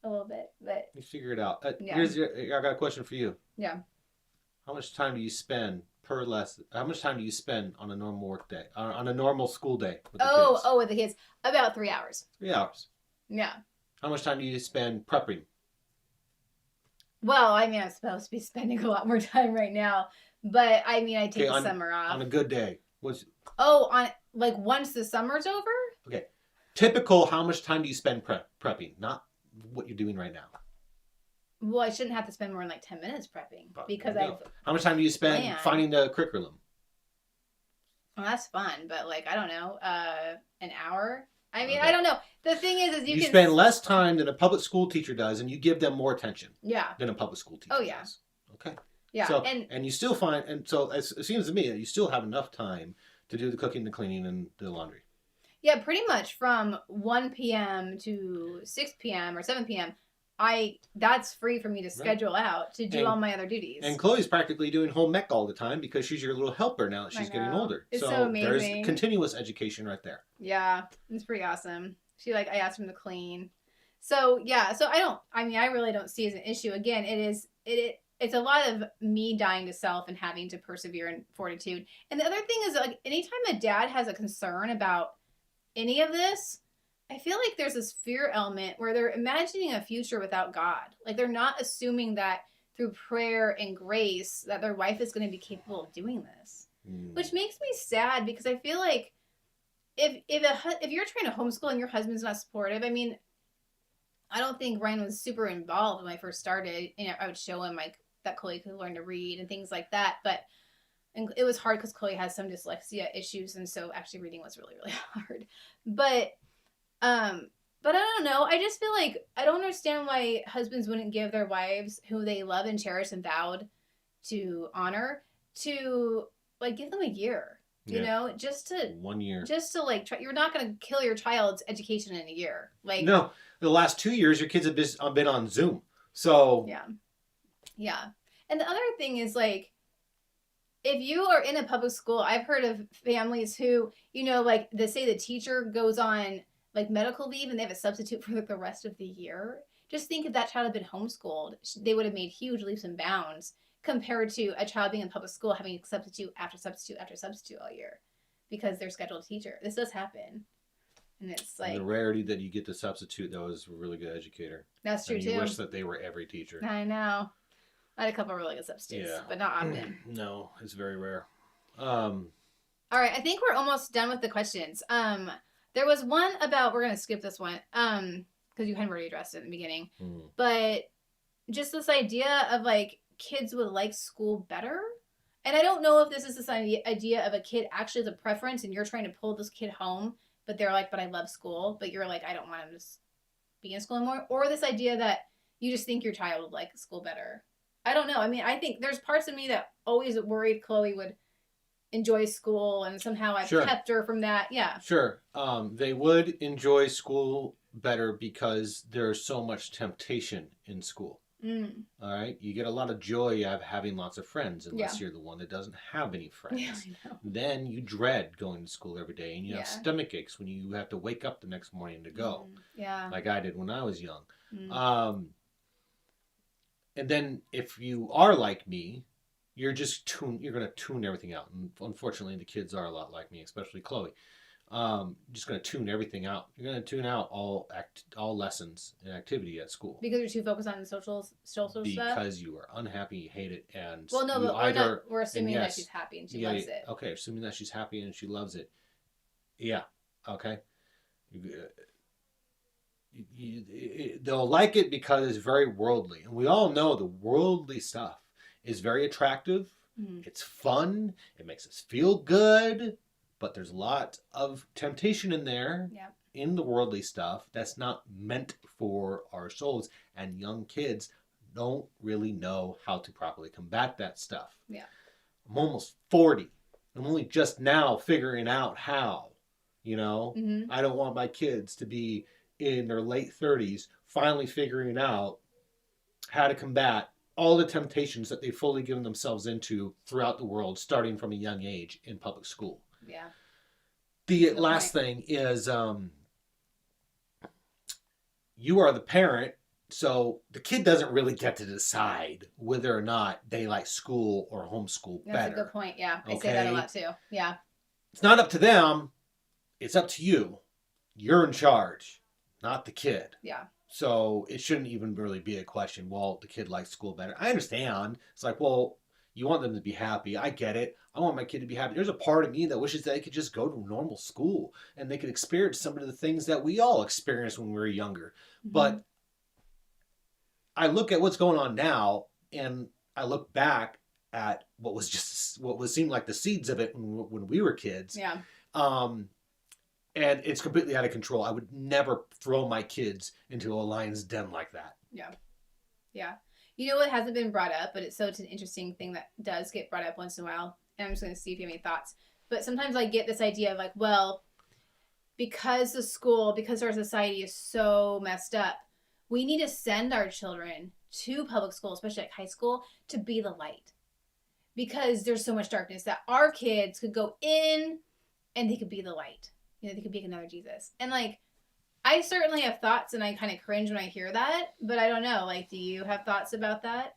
a little bit, but You figure it out. yeah, I got a question for you. yeah. How much time do you spend per lesson? How much time do you spend on a normal work day, on a normal school day with the kids? With the kids, about 3 hours. 3 hours. Yeah. How much time do you spend prepping? Well, I mean, I'm supposed to be spending a lot more time right now, but I mean, I take Okay, the summer off. on a good day. What's On like once the summer's over. okay? Typical. How much time do you spend prepping? Not what you're doing right now. Well, I shouldn't have to spend more than like 10 minutes prepping because I've. How much time do you spend planned. finding the curriculum? Well, that's fun, but like I don't know, an hour. I mean, Okay. I don't know. The thing is You can spend less time than a public school teacher does, and you give them more attention. Yeah. Than a public school teacher. Oh yeah. Does. Okay. Yeah. So, and you still find, and so it seems to me that you still have enough time to do the cooking, the cleaning, and the laundry. Yeah, pretty much from 1 p.m. to 6 p.m. or 7 p.m. That's free for me to schedule out to do all my other duties. And Chloe's practically doing home ec all the time because she's your little helper now that she's getting older. It's so amazing. There's continuous education right there. Yeah, it's pretty awesome. I asked him to clean. So yeah, I really don't see it as an issue. Again, it's a lot of me dying to self and having to persevere in fortitude. And the other thing is, like, anytime a dad has a concern about any of this, I feel like there's this fear element where they're imagining a future without God. Like, they're not assuming that through prayer and grace that their wife is going to be capable of doing this. Which makes me sad, because I feel like if you're trying to homeschool and your husband's not supportive, I mean, I don't think Ryan was super involved when I first started. You know, I would show him like that Chloe could learn to read and things like that, and it was hard because Chloe has some dyslexia issues, and so actually reading was really, really hard. But I don't know. I just feel like I don't understand why husbands wouldn't give their wives, who they love and cherish and vowed to honor, to like give them a year. You know, just to 1 year, just to like try. You're not going to kill your child's education in a year. Like, no, the last 2 years your kids have been on Zoom. So yeah. And the other thing is, like, if you are in a public school, I've heard of families who, you know, like, they say the teacher goes on like medical leave and they have a substitute for like the rest of the year. Just think if that child had been homeschooled, they would have made huge leaps and bounds compared to a child being in public school having substitute after substitute after substitute all year because they're scheduled teacher. This does happen. And it's like, the rarity that you get the substitute that was a really good educator. That's true, too. You wish that they were every teacher. I know. I had a couple of really good substitutes, but not often. No, it's very rare. All right, I think we're almost done with the questions. There was one about, we're going to skip this one because you had already addressed it in the beginning. But just this idea of like kids would like school better. And I don't know if this is this idea of a kid actually has a preference and you're trying to pull this kid home, but they're like, but I love school. But you're like, I don't want him to be in school anymore. Or this idea that you just think your child would like school better. I don't know. I mean, I think there's parts of me that always worried Chloe would enjoy school, and somehow I've kept her from that. Yeah. Sure. They would enjoy school better because there's so much temptation in school. All right. You get a lot of joy out of having lots of friends, unless you're the one that doesn't have any friends. Yeah, I know. Then you dread going to school every day, and you have stomach aches when you have to wake up the next morning to go. Yeah. Like I did when I was young. And then if you are like me, you're going to tune everything out. And unfortunately, the kids are a lot like me, especially Chloe. Just going to tune everything out. You're going to tune out all lessons and activity at school. Because you're too focused on the social stuff? Because you are unhappy, you hate it, and well, no, but we're assuming that she's happy and she loves it. Okay, assuming that she's happy and she loves it. Yeah, okay. They'll like it because it's very worldly. And we all know the worldly stuff is very attractive. It's fun. It makes us feel good. But there's a lot of temptation in there, in the worldly stuff, that's not meant for our souls. And young kids don't really know how to properly combat that stuff. Yeah. I'm almost 40. I'm only just now figuring out how, Mm-hmm. I don't want my kids to be in their late 30s finally figuring out how to combat all the temptations that they've fully given themselves into throughout the world, starting from a young age in public school. Yeah. The last thing is you are the parent, so the kid doesn't really get to decide whether or not they like school or homeschool better. That's a good point. Yeah, I say that a lot too. Yeah. It's not up to them. It's up to you. You're in charge, not the kid. Yeah. So it shouldn't even really be a question, well, the kid likes school better. I understand. It's like, well, you want them to be happy. I get it. I want my kid to be happy. There's a part of me that wishes they could just go to a normal school and they could experience some of the things that we all experienced when we were younger. Mm-hmm. But I look at what's going on now, and I look back at what seemed like the seeds of it when we were kids. Yeah. And it's completely out of control. I would never throw my kids into a lion's den like that. Yeah. Yeah. You know what hasn't been brought up, but it's an interesting thing that does get brought up once in a while. And I'm just going to see if you have any thoughts. But sometimes I get this idea of like, well, because our society is so messed up, we need to send our children to public school, especially like high school, to be the light. Because there's so much darkness that our kids could go in and they could be the light. They could be another Jesus. And like, I certainly have thoughts, and I kind of cringe when I hear that, but I don't know. Like, do you have thoughts about that?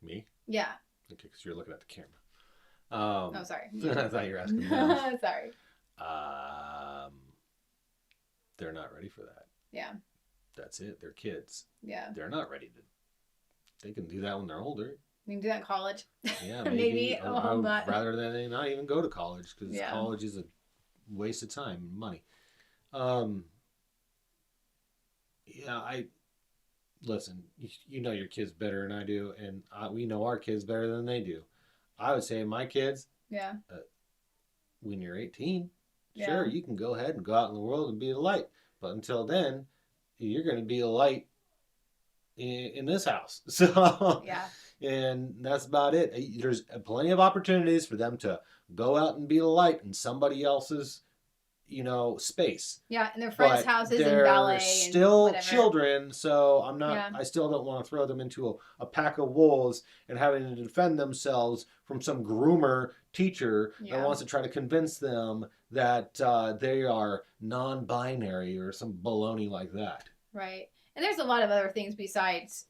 Me? Yeah. Okay, because you're looking at the camera. Oh, sorry. I thought you were asking me. Sorry. They're not ready for that. Yeah. That's it. They're kids. Yeah. They're not ready to. They can do that when they're older. You can do that in college. Yeah, maybe. Rather than they not even go to college, because college is a waste of time and money. Listen, you know your kids better than I do, and we know our kids better than they do. I would say my kids, when you're 18, sure, you can go ahead and go out in the world and be the light. But until then, you're going to be the light in this house. So, and that's about it. There's plenty of opportunities for them to go out and be the light in somebody else's space. Yeah, in their friends' houses and ballet and still whatever. Children, so I'm not. I still don't want to throw them into a pack of wolves and having to defend themselves from some groomer teacher that wants to try to convince them that they are non-binary or some baloney like that. Right, and there's a lot of other things besides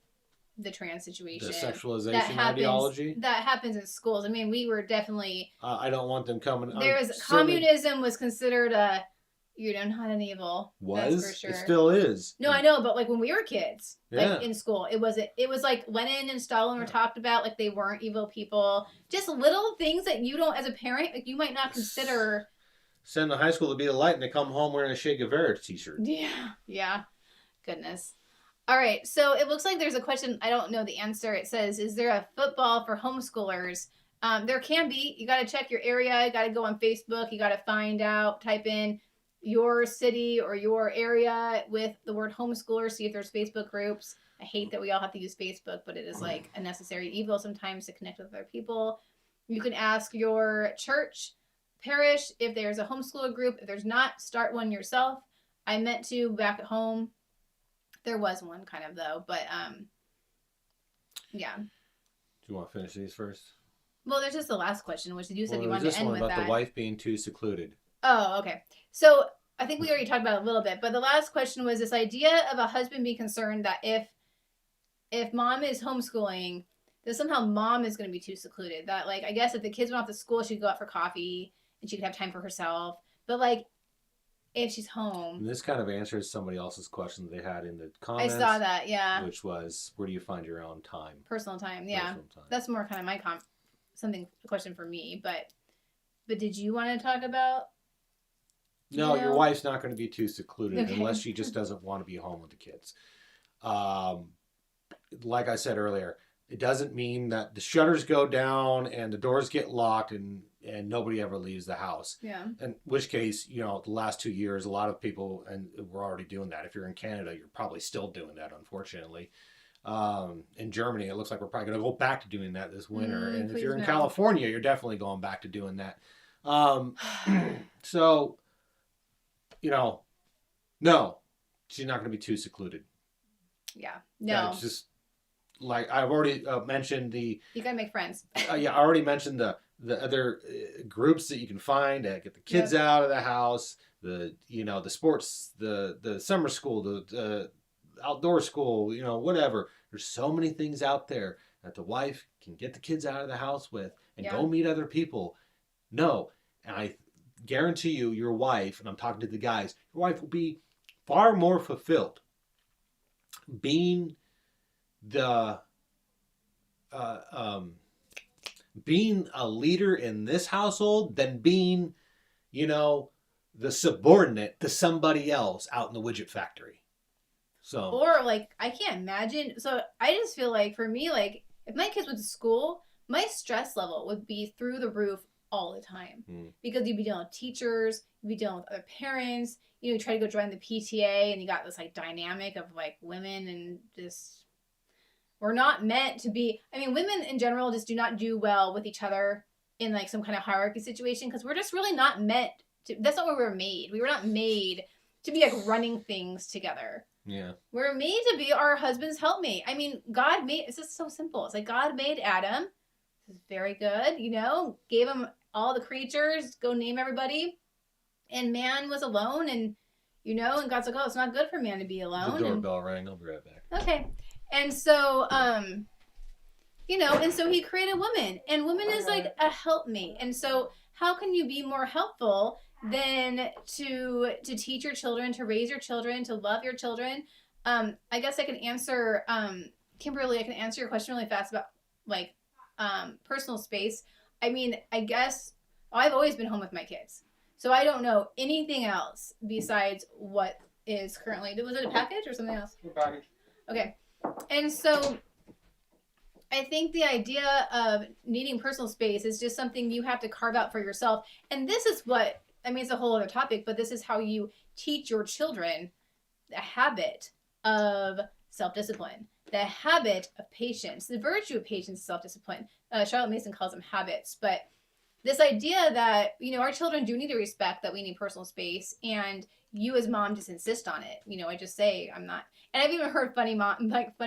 the trans situation. The sexualization ideology that happens in schools. I mean, we were definitely. I don't want them coming. Communism was considered not an evil. That's for sure. It still is. No, I know, but like when we were kids, like in school, it was like Lenin and Stalin were talked about like they weren't evil people. Just little things that you don't, as a parent, like you might not consider. Send the high school to be the light, and they come home wearing a Che Guevara t-shirt. Yeah. Goodness. All right, so it looks like there's a question. I don't know the answer. It says, is there a football for homeschoolers? There can be. You got to check your area. You got to go on Facebook. You got to find out, type in your city or your area with the word homeschooler. See if there's Facebook groups. I hate that we all have to use Facebook, but it is like a necessary evil sometimes to connect with other people. You can ask your church, parish, if there's a homeschooler group. If there's not, start one yourself. I meant to back at home. There was one kind of though, but yeah. Do you want to finish these first? Well, there's just the last question, which you said you wanted to end with that. This one about the wife being too secluded. Oh, okay. So I think we already talked about it a little bit, but the last question was this idea of a husband being concerned that if mom is homeschooling, that somehow mom is going to be too secluded. That like, I guess if the kids went off to school, she'd go out for coffee and she could have time for herself. But like, if she's home. And this kind of answers somebody else's question that they had in the comments. I saw that, yeah. Which was, where do you find your own time? Personal time, yeah. That's more kind of my a question for me. But did you want to talk about? No, your wife's not going to be too secluded unless she just doesn't want to be home with the kids. Like I said earlier, it doesn't mean that the shutters go down and the doors get locked and nobody ever leaves the house. Yeah. In which case, the last 2 years, a lot of people, and we're already doing that. If you're in Canada, you're probably still doing that, unfortunately. In Germany, it looks like we're probably going to go back to doing that this winter. And if Please you're in no. California, you're definitely going back to doing that. So, no, she's not going to be too secluded. Yeah, no. It's just like I've already mentioned the. You gotta make friends. Yeah, I already mentioned the other groups that you can find to get the kids out of the house. The sports, the summer school, the outdoor school, whatever. There's so many things out there that the wife can get the kids out of the house with and go meet other people. No, and I guarantee you, your wife, and I'm talking to the guys, your wife will be far more fulfilled being the being a leader in this household than being, the subordinate to somebody else out in the widget factory. So, or like, I can't imagine. So I just feel like for me, like if my kids went to school, my stress level would be through the roof all the time because you'd be dealing with teachers, you'd be dealing with other parents. You try to go join the PTA, and you got this like dynamic of like women and just we're not meant to be. I mean, women in general just do not do well with each other in like some kind of hierarchy situation because we're just really not meant to. That's not where we were made. We were not made to be like running things together. Yeah. We're made to be our husband's helpmate. I mean, God made, it's just so simple. It's like God made Adam. This is very good, gave him all the creatures, go name everybody. And man was alone and, and God's like, oh, it's not good for man to be alone. The doorbell rang. I'll be right back. Okay. And so, and so he created woman. And woman is like a helpmate. And so how can you be more helpful than to teach your children, to raise your children, to love your children? I guess I can answer, Kimberly, I can answer your question really fast about like personal space. I mean, I guess I've always been home with my kids. So I don't know anything else besides what is currently, was it a package or something else? A package. Okay. And so I think the idea of needing personal space is just something you have to carve out for yourself. And this is what, I mean, it's a whole other topic, but this is how you teach your children the habit of self-discipline, the habit of patience, the virtue of patience, self-discipline. Charlotte Mason calls them habits, but this idea that, our children do need to respect that we need personal space, and you as mom just insist on it. I just say, I'm not, and I've even heard funny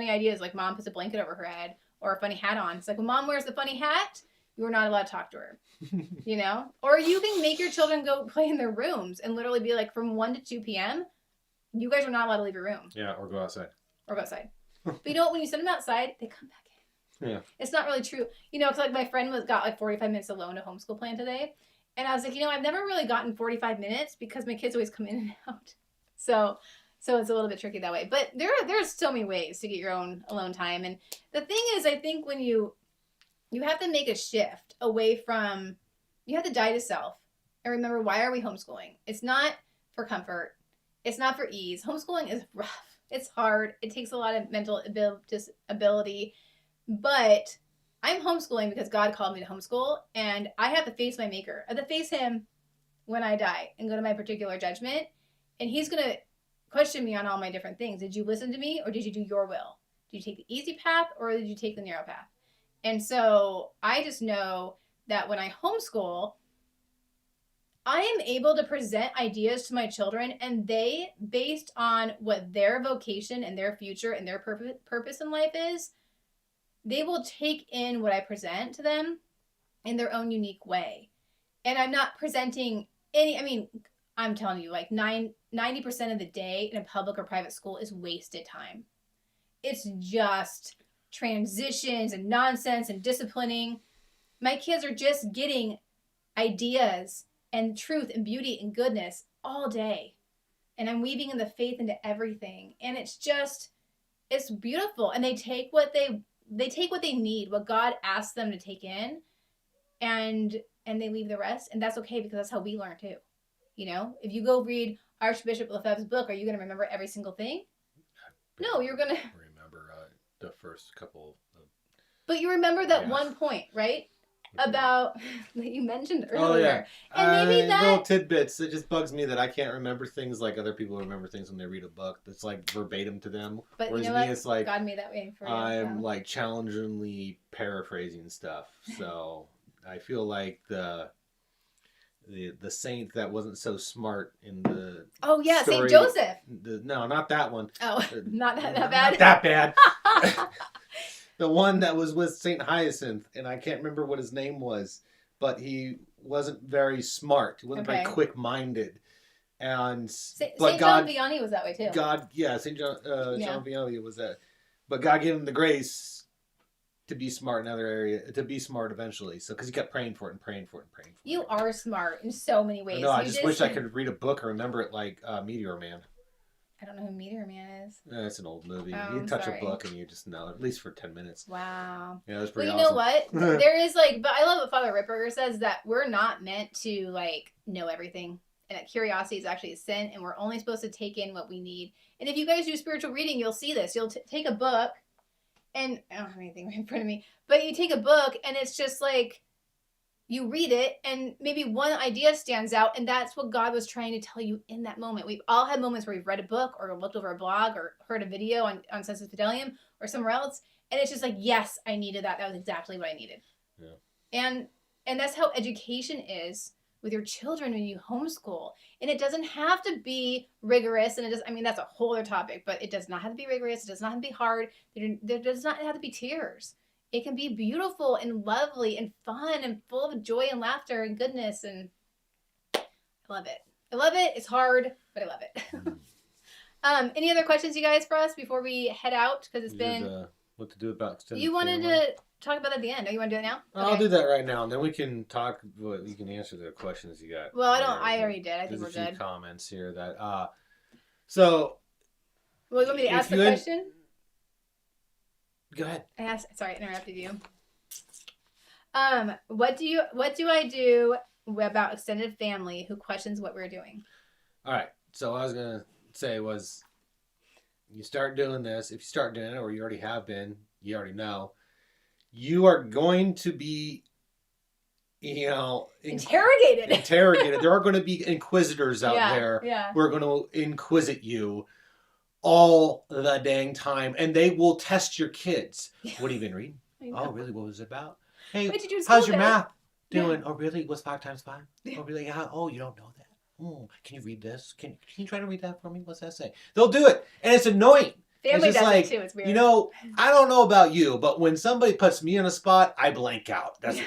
ideas like mom puts a blanket over her head or a funny hat on. It's like, when mom wears the funny hat, you are not allowed to talk to her, Or you can make your children go play in their rooms and literally be like, from 1 to 2 p.m., you guys are not allowed to leave your room. Yeah, or go outside. But when you send them outside, they come back in. Yeah. It's not really true. Because like my friend got like 45 minutes alone to homeschool plan today. And I was like, I've never really gotten 45 minutes because my kids always come in and out. So it's a little bit tricky that way. But there's so many ways to get your own alone time. And the thing is, I think when you have to make a shift away from, you have to die to self and remember, why are we homeschooling? It's not for comfort. It's not for ease. Homeschooling is rough. It's hard. It takes a lot of mental ability. But I'm homeschooling because God called me to homeschool, and I have to face my maker. I have to face him when I die and go to my particular judgment. And he's going to question me on all my different things. Did you listen to me, or did you do your will? Did you take the easy path, or did you take the narrow path? And so I just know that when I homeschool, I am able to present ideas to my children, and they, based on what their vocation and their future and their purpose in life is, they will take in what I present to them in their own unique way. And I'm not presenting I'm telling you, like 90% of the day in a public or private school is wasted time. It's just transitions and nonsense and disciplining. My kids are just getting ideas and truth and beauty and goodness all day. And I'm weaving in the faith into everything. And it's beautiful. And they take what they need, what God asks them to take in, and they leave the rest. And that's okay, because that's how we learn too. If you go read Archbishop Lefebvre's book, are you going to remember every single thing? No, you're going to remember the first couple of... But you remember that one point, right? about that you mentioned Oh yeah, earlier. And maybe little that tidbits. It just bugs me that I can't remember things like other people remember things when they read a book. That's like verbatim to them. but you Whereas know me, what? it's like God made that way for you. I'm So. like challengingly paraphrasing stuff. So I feel like the saint that wasn't so smart in the Oh yeah, Saint story. Joseph. No, not that one. Oh, not that bad. Not that bad. The one that was with Saint Hyacinth, and I can't remember what his name was, but he wasn't very smart. He wasn't very quick-minded, and Saint God, John Vianney was that way too. God, yeah, Saint John, John Vianney was that, but God gave him the grace to be smart in other area, to be smart eventually. So because he kept praying for it and praying for it and praying for it. You are smart in so many ways. No, I just wish I could read a book or remember it like Meteor Man. I don't know who Meteor Man is. It's an old movie. Oh, You touch a book and you just know, at least for 10 minutes. Wow. Yeah, that's pretty awesome. Well, you awesome. know what? There is like, but I love what Father Ripperger says, that we're not meant to like know everything. And that curiosity is actually a sin, and we're only supposed to take in what we need. And if you guys do spiritual reading, you'll see this. You'll take a book, and I don't have anything right in front of me, but you take a book, and it's just like, you read it, and maybe one idea stands out, and that's what God was trying to tell you in that moment. We've all had moments where we've read a book, or looked over a blog, or heard a video on Sensus Fidelium, or somewhere else, and it's just like, yes, I needed that. That was exactly what I needed. Yeah. And that's how education is with your children when you homeschool. And it doesn't have to be rigorous, and that's a whole other topic, but it does not have to be rigorous. It does not have to be hard. There does not have to be tears. It can be beautiful and lovely and fun and full of joy and laughter and goodness. And I love it. I love it. It's hard, but I love it. Any other questions, you guys, for us before we head out? Because it's been... what to do about extended You wanted family. to talk about that at the end. Oh, you want to do it now? I'll do that right now, and then we can talk. You can answer the questions you got. Well, I already did. I think we're good. There's a few comments here that... So... Well, you want me to ask the question? Go ahead. Sorry, I interrupted you. What do I do about extended family who questions what we're doing? All right. So what I was gonna say was, you start doing this. If you start doing it, or you already have been, you already know, you are going to be, interrogated. There are going to be inquisitors out there who are going to inquisit you all the dang time, and they will test your kids. What have you been reading? Oh, really? What was it about? Hey, how's your math doing? Yeah. Oh, really? What's 5 times 5? Yeah. Oh, really? Oh, you don't know that. Oh, can you read this? Can you try to read that for me? What's that say? They'll do it, and it's annoying. Family it's does it too. It's weird. I don't know about you, but when somebody puts me on a spot, I blank out. That's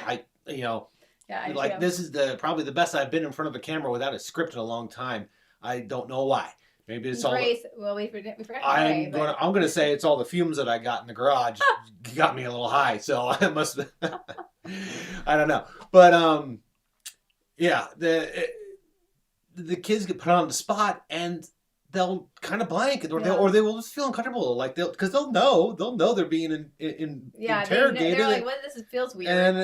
this is probably the best I've been in front of a camera without a script in a long time. I don't know why. Maybe it's Grace. Well, we forgot. I'm going to say it's all the fumes that I got in the garage got me a little high, so I must. I don't know, but yeah, the kids get put on the spot and they'll kind of blank, or they will just feel uncomfortable, like because they'll know they're being interrogated. They're like, "What? This feels weird." And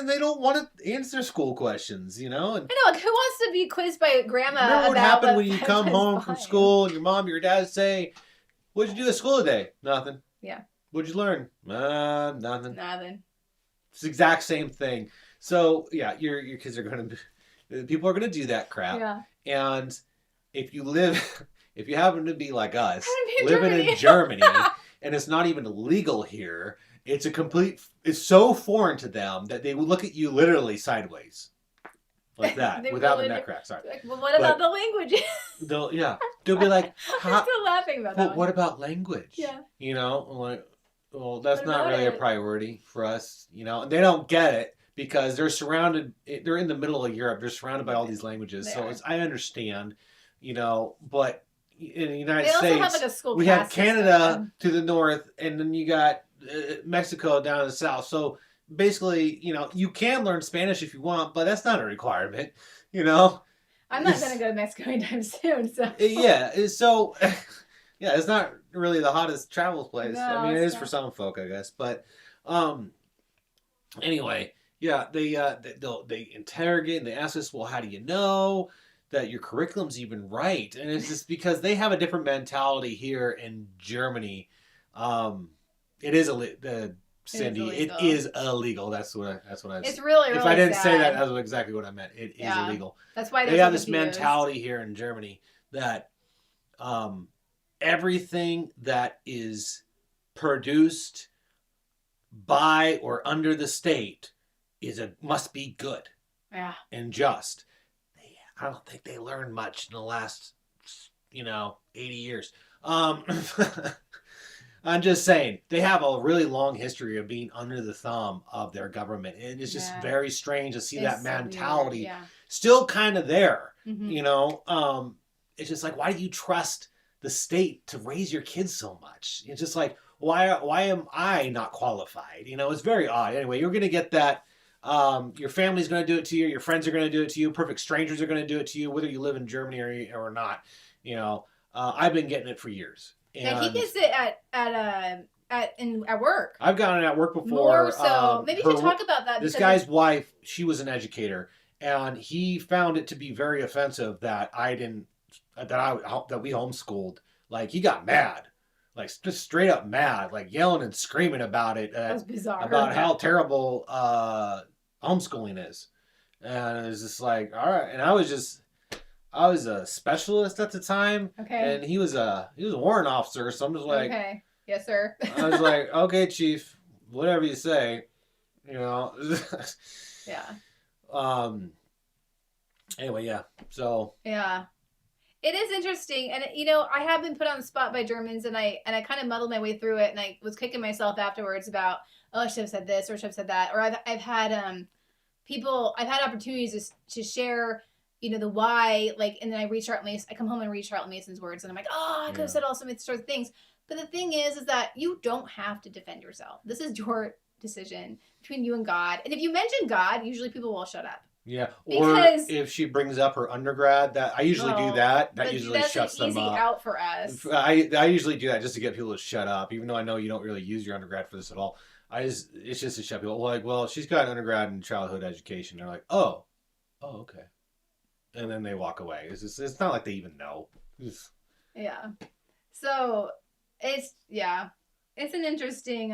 they don't want to answer school questions, And I know, like, who wants to be quizzed by grandma? Remember what happened when you come home from school and your mom or your dad say, "What'd you do at school today?" Nothing. Yeah. What'd you learn? Nothing. Nothing. It's the exact same thing. So yeah, your kids are going to, people are going to do that crap. Yeah. And if you happen to be like us, living in Germany, and it's not even illegal here, it's so foreign to them that they would look at you literally sideways. Like that, without the neck crack. Sorry. Like, well, what about the language? They'll be like, I'm still laughing about that. What about language? Yeah. Like, well, that's not really a priority for us, and they don't get it because they're in the middle of Europe. They're surrounded by all these languages. I understand, but in the United States, we have Canada to the north, and then you got Mexico down to the south. So basically, you can learn Spanish if you want, but that's not a requirement, I'm not going to go to Mexico anytime soon, so. Yeah, so, yeah, it's not really the hottest travel place. No, I mean, it is for some folk, I guess. But, anyway, yeah, they interrogate and they ask us, well, how do you know that your curriculum's even right? And it's just because they have a different mentality here in Germany. It is the Cindy. It illegal. is illegal. That's what I. It's really, really If I didn't sad. say that, that's exactly what I meant. It is illegal. That's why they have this mentality here in Germany that everything that is produced by or under the state must be good. Yeah. And just. I don't think they learned much in the last, 80 years. I'm just saying, they have a really long history of being under the thumb of their government. And it's just very strange to see that mentality still kind of there. Mm-hmm. It's just like, why do you trust the state to raise your kids so much? It's just like, why am I not qualified? It's very odd. Anyway, you're going to get that. Your family's going to do it to you. Your friends are going to do it to you. Perfect strangers are going to do it to you, whether you live in Germany or not. I've been getting it for years. And he gets it at work. I've gotten it at work before. More so. Maybe you should talk about that. This guy's wife, she was an educator, and he found it to be very offensive that that we homeschooled. Like, he got mad. Like, just straight up mad, like yelling and screaming about it. That was bizarre. About how terrible homeschooling is. And it was just like, all right. And I was a specialist at the time. Okay. And he was a warrant officer. So I'm just like, okay. Yes, sir. I was like, okay, chief, whatever you say, Yeah. Anyway, yeah. So. Yeah. It is interesting, and I have been put on the spot by Germans, and I kind of muddled my way through it, and I was kicking myself afterwards about, I should have said this or should have said that, or I've had opportunities to share, the why, and then I come home and read Charlotte Mason's words, and I'm like, I could have said all some sort of things, but the thing is that you don't have to defend yourself. This is your decision between you and God, and if you mention God, usually people will shut up. Yeah, or if she brings up her undergrad, I usually do that. That usually shuts them up. That's an easy out for us. I usually do that just to get people to shut up, even though I know you don't really use your undergrad for this at all. It's just to shut people. Like, well, she's got an undergrad in childhood education. They're like, oh, okay, and then they walk away. It's not like they even know. Yeah, so it's an interesting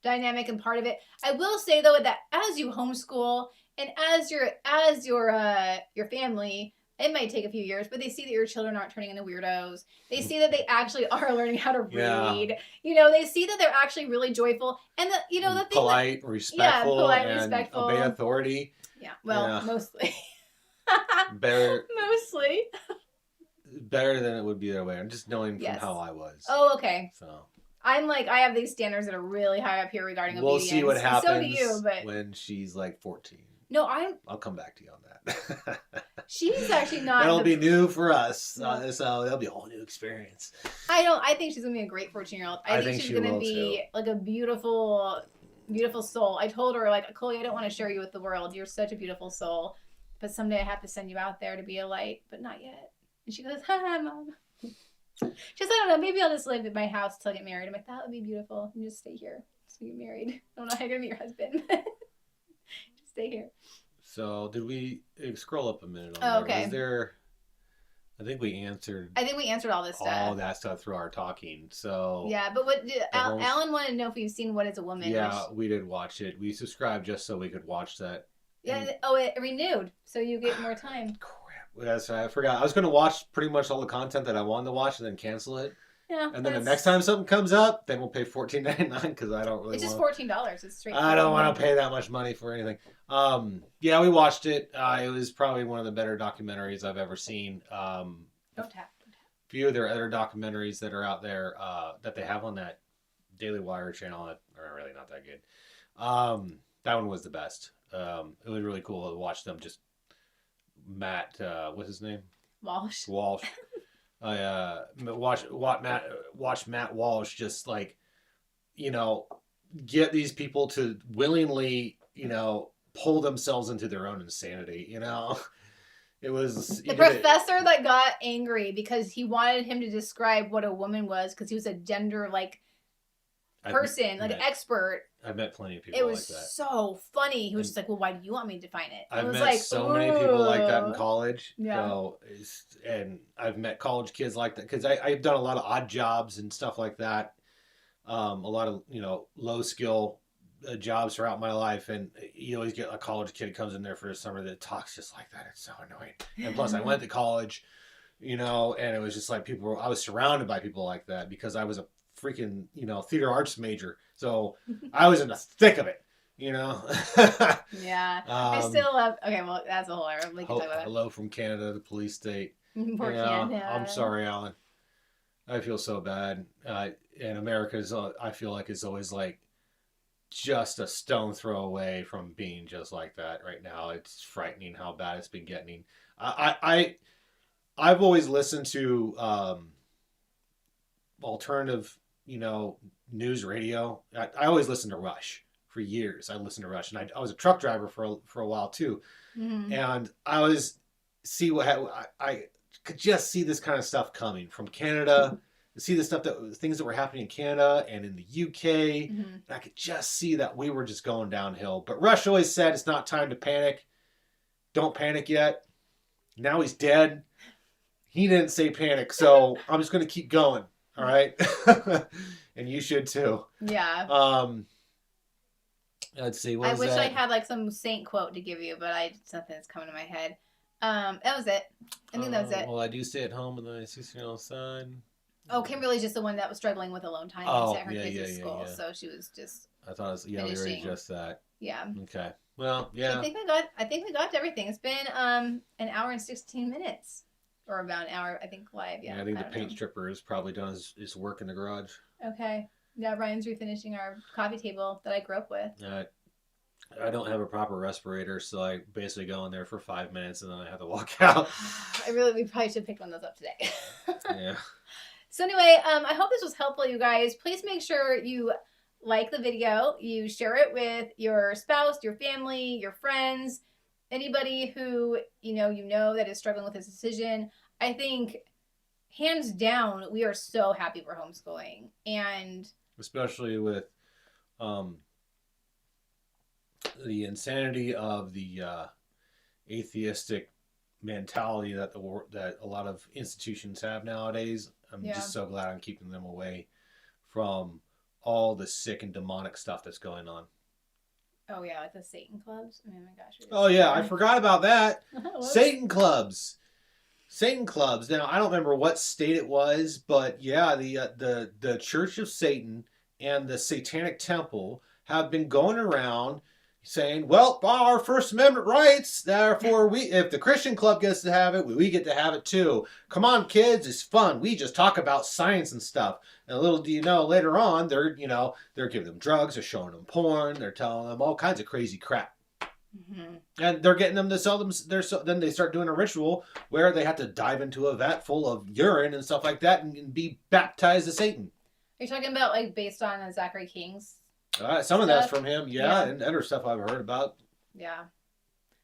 dynamic and part of it. I will say though that as you homeschool. And as your family, it might take a few years, but they see that your children aren't turning into weirdos. They see that they actually are learning how to read. Yeah. They see that they're actually really joyful, and the thing polite, respectful, respectful, obey authority. Yeah, well, mostly. Better. Mostly. Better than it would be the other way. I'm just knowing from how I was. Oh, okay. So. I'm like, I have these standards that are really high up here regarding obedience. We'll see what happens. So do you, but when she's like 14. No, I'll come back to you on that. She's actually not. That'll be new for us, so that'll be a whole new experience. I think she's gonna be a great 14-year-old. I think she's gonna be like a beautiful, beautiful soul. I told her, like, Chloe, I don't want to share you with the world. You're such a beautiful soul, but someday I have to send you out there to be a light, but not yet. And she goes, "Hi, Mom." She's, I don't know. Maybe I'll just live at my house till I get married. I'm like, that would be beautiful. And just stay here till you get married. I don't know how you're gonna meet your husband. Stay here. So did we scroll up a minute? Okay. Was there? I think we answered. all this stuff. All that stuff through our talking. So yeah, but what Alan wanted to know if we've seen What Is a Woman? Yeah, we did watch it. We subscribed just so we could watch that. Yeah. It renewed, so you get more time. Crap. That's right. I forgot. I was going to watch pretty much all the content that I wanted to watch and then cancel it. Yeah, and then the next time something comes up, then we'll pay $14.99 because I don't really. It's just $14. It's straight. I don't want to pay that much money for anything. Yeah, we watched it. It was probably one of the better documentaries I've ever seen. Don't tap. A few of their other documentaries that are out there that they have on that Daily Wire channel that are really not that good. That one was the best. It was really cool to watch them. Just Matt, what's his name? Walsh. Watch Matt Walsh just like, get these people to willingly, pull themselves into their own insanity. It was the professor that got angry because he wanted him to describe what a woman was because he was a gender person, an expert. I've met plenty of people like that. It was so funny. He was just like, well, why do you want me to define it? I've met so many people like that in college. Yeah. So and I've met college kids like that because I've done a lot of odd jobs and stuff like that. a lot of low skill jobs throughout my life, and you always get a college kid who comes in there for the summer that talks just like that. It's so annoying. And plus, I went to college, and it was just like I was surrounded by people like that because I was a freaking theater arts major, so I was in the thick of it. Yeah. I um, still love. Okay, well, that's a whole other. We can talk about hello from Canada, the police state. Poor Canada. I'm sorry, Alan. I feel so bad. And America is, I feel like, is always like just a stone throw away from being just like that right now. It's frightening how bad it's been getting. I've always listened to alternative, news radio. I always listened to Rush for years. I listened to Rush, and I was a truck driver for a while too. Mm-hmm. And I always see I could just see this kind of stuff coming from Canada. See the things that were happening in Canada and in the UK. Mm-hmm. I could just see that we were just going downhill. But Rush always said it's not time to panic. Don't panic yet. Now he's dead. He didn't say panic, so I'm just going to keep going. All right, and you should too. Yeah. Let's see. I wish I had like some saint quote to give you, but something that's coming to my head. That was it. I think that was it. Well, I do stay at home with my 16-year-old son. Oh, Kimberly's just the one that was struggling with alone time and sent her kids to school, so she was just. I thought it was we already just that. Yeah. Okay. Well, yeah. So I think we got to everything. It's been an hour and 16 minutes, or about an hour. I think live. Yeah. I think the paint stripper is probably done his work in the garage. Okay. Yeah, Ryan's refinishing our coffee table that I grew up with. I don't have a proper respirator, so I basically go in there for 5 minutes and then I have to walk out. We probably should pick one of those up today. Yeah. So anyway, I hope this was helpful, you guys. Please make sure you like the video, you share it with your spouse, your family, your friends, anybody who you know that is struggling with this decision. I think, hands down, we are so happy for homeschooling, and especially with the insanity of the atheistic mentality that that a lot of institutions have nowadays. I'm just so glad I'm keeping them away from all the sick and demonic stuff that's going on. Oh yeah, like the Satan clubs. I mean, my gosh. Oh yeah, I forgot about that. Satan clubs. Now I don't remember what state it was, but yeah, the Church of Satan and the Satanic Temple have been going around saying, well, our First Amendment rights, therefore if the Christian club gets to have it, we get to have it too. Come on, kids, it's fun. We just talk about science and stuff. And little do you know, later on, they're giving them drugs, they're showing them porn, they're telling them all kinds of crazy crap. Mm-hmm. And they're getting them to sell them. Then they start doing a ritual where they have to dive into a vat full of urine and stuff like that and be baptized as Satan. Are you talking about like based on Zachary King's? Some of that's from him, yeah, and other stuff I've heard about. Yeah.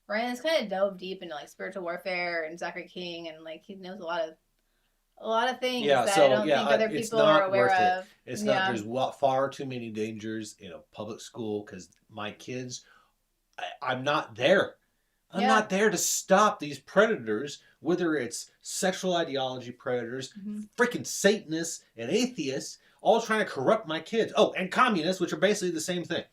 Ryan's kind of dove deep into like spiritual warfare and Zachary King, and like he knows a lot of things that I don't think other people are aware of. It's not. There's far too many dangers in a public school because my kids, I'm not there. I'm not there to stop these predators, whether it's sexual ideology predators, freaking Satanists and atheists, all trying to corrupt my kids. Oh, and communists, which are basically the same thing.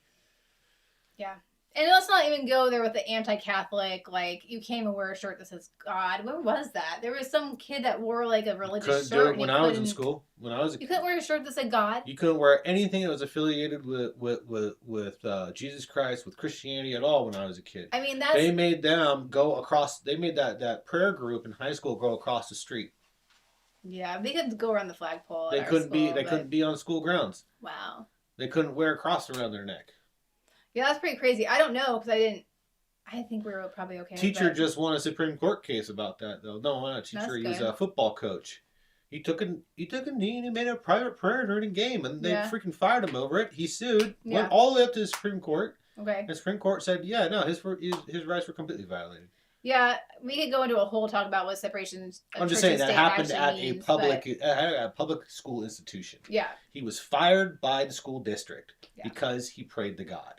Yeah. And let's not even go there with the anti-Catholic, like, you can't even wear a shirt that says God. Where was that? There was some kid that wore, like, a religious shirt. Do it when I was in school. When I was a kid. You couldn't wear a shirt that said God? You couldn't wear anything that was affiliated with Jesus Christ, with Christianity at all when I was a kid. I mean, They made them go across, they made that prayer group in high school go across the street. Yeah, they could go around the flagpole. They couldn't be on school grounds. Wow. They couldn't wear a cross around their neck. Yeah, that's pretty crazy. I don't know because I think we were probably okay. Teacher just won a Supreme Court case about that though. No, not a teacher. He was a football coach. He took a knee and he made a private prayer during a game, and they freaking fired him over it. He sued, went all the way up to the Supreme Court. Okay. The Supreme Court said, yeah, no, his rights were completely violated. Yeah, we could go into a whole talk about what separation. I'm just saying that happened at a public school institution. Yeah. He was fired by the school district because he prayed to God.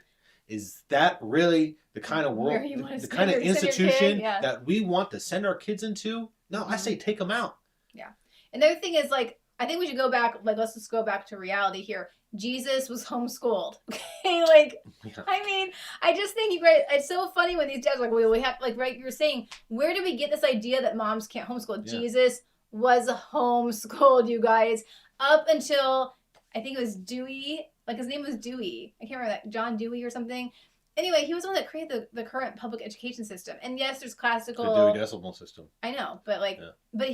Is that really the kind of world, the kind of institution that we want to send our kids into? No, I say take them out. Yeah. And the other thing is, like, I think we should go back, like, let's just go back to reality here. Jesus was homeschooled. Okay, like, Yeah. I mean, I just think you guys, it's so funny when these dads are like, well, we have, like, right, you were saying, where do we get this idea that moms can't homeschool? Yeah. Jesus was homeschooled, you guys, up until, I think it was Dewey, like, his name was Dewey. I can't remember that, John Dewey or something. Anyway, he was the one that created the current public education system. And yes, there's classical. The Dewey Decimal System. I know, but like, Yeah. but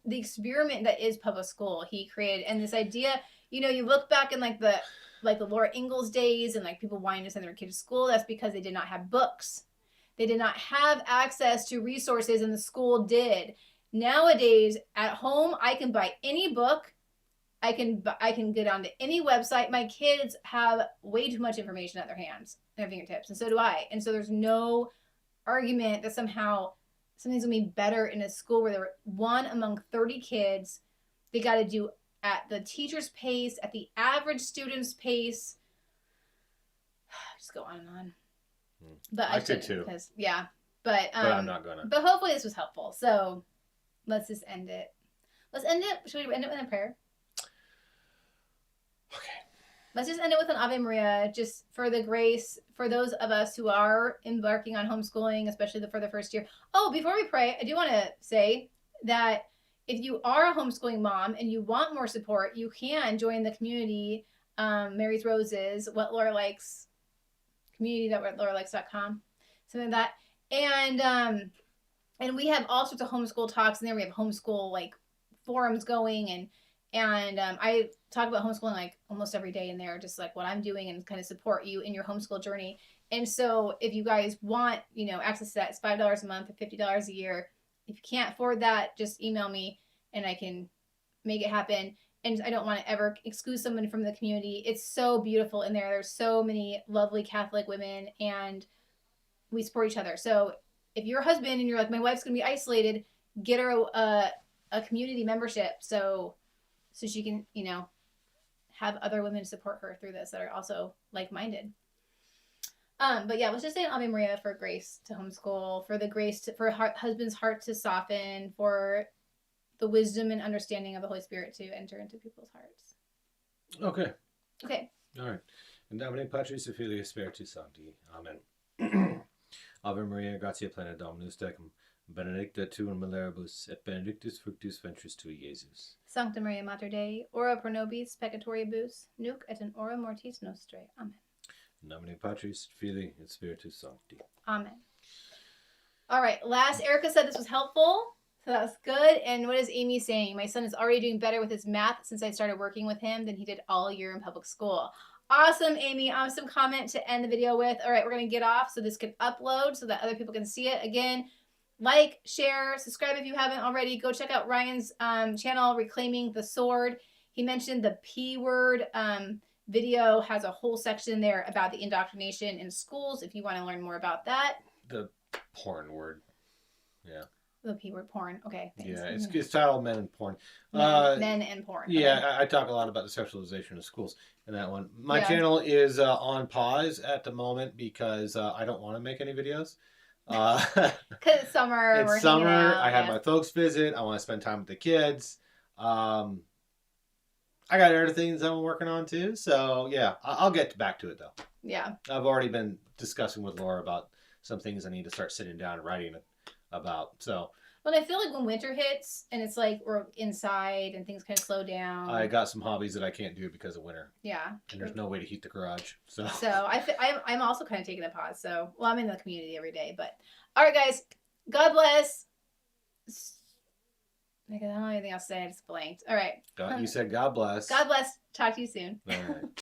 the experiment that is public school, he created, and this idea, you look back in like the Laura Ingalls days and like people wanting to send their kids to school. That's because they did not have books, they did not have access to resources, and the school did. Nowadays, at home, I can buy any book. I can get onto any website. My kids have way too much information at their hands and their fingertips, and so do I. And so there's no argument that somehow something's gonna be better in a school where they're one among 30 kids. They got to do at the teacher's pace, at the average student's pace. Just go on and on. But I could too. Because, yeah, but I'm not gonna. But hopefully this was helpful. So let's just end it. Let's end it. Should we end it with a prayer? Okay. Let's just end it with an Ave Maria, just for the grace, for those of us who are embarking on homeschooling, especially for the first year. Oh, before we pray, I do want to say that if you are a homeschooling mom and you want more support, you can join the community, Mary's Roses, What Laura Likes, community.whatlauralikes.com, something like that. And we have all sorts of homeschool talks in there. We have homeschool like forums going, and I talk about homeschooling like almost every day in there, just like what I'm doing, and kind of support you in your homeschool journey. And so if you guys want, access to that, it's $5 a month or $50 a year. If you can't afford that, just email me and I can make it happen. And I don't want to ever exclude someone from the community. It's so beautiful in there. There's so many lovely Catholic women, and we support each other. So if you're a husband and you're like, my wife's going to be isolated, get her a community membership so she can, have other women support her through this that are also like-minded. But yeah, let's just say an Ave Maria for grace to homeschool, for the grace for husband's heart to soften, for the wisdom and understanding of the Holy Spirit to enter into people's hearts. Okay. All right. In Domine Patris et Filii et Spiritus Sancti. Amen. Ave Maria, gratia plena Dominus tecum, benedicta tu in mulieribus, et benedictus fructus ventris tui, Iesus. Sancta Maria Mater Dei, ora pro nobis peccatoribus, nunc et in hora mortis nostrae. Amen. In Domine Patris et Filii et Spiritus Sancti. Amen. All right. Last, Erica said this was helpful, so that's good. And what is Amy saying? My son is already doing better with his math since I started working with him than he did all year in public school. Awesome, Amy. Awesome comment to end the video with. All right, we're going to get off so this can upload so that other people can see it. Again, like, share, subscribe if you haven't already. Go check out Ryan's channel, Reclaiming the Sword. He mentioned the P word. Video has a whole section there about the indoctrination in schools if you want to learn more about that. The porn word. Yeah. The P word, porn. Okay. Thanks. Yeah, it's titled Men and Porn. Men and Porn. Yeah, okay. I talk a lot about the sexualization of schools in that one. My channel is on pause at the moment because I don't want to make any videos. Because it's summer. It's summer. I had my folks visit. I want to spend time with the kids. I got other things I'm working on too. So yeah, I'll get back to it though. Yeah. I've already been discussing with Laura about some things I need to start sitting down and writing about. So. Well, I feel like when winter hits and it's like we're inside and things kind of slow down. I got some hobbies that I can't do because of winter. Yeah. And there's no way to heat the garage. So I'm also kind of taking a pause. So, well, I'm in the community every day. But, all right, guys. God bless. I don't have anything else to say. I just blanked. All right. You said God bless. God bless. Talk to you soon. All right.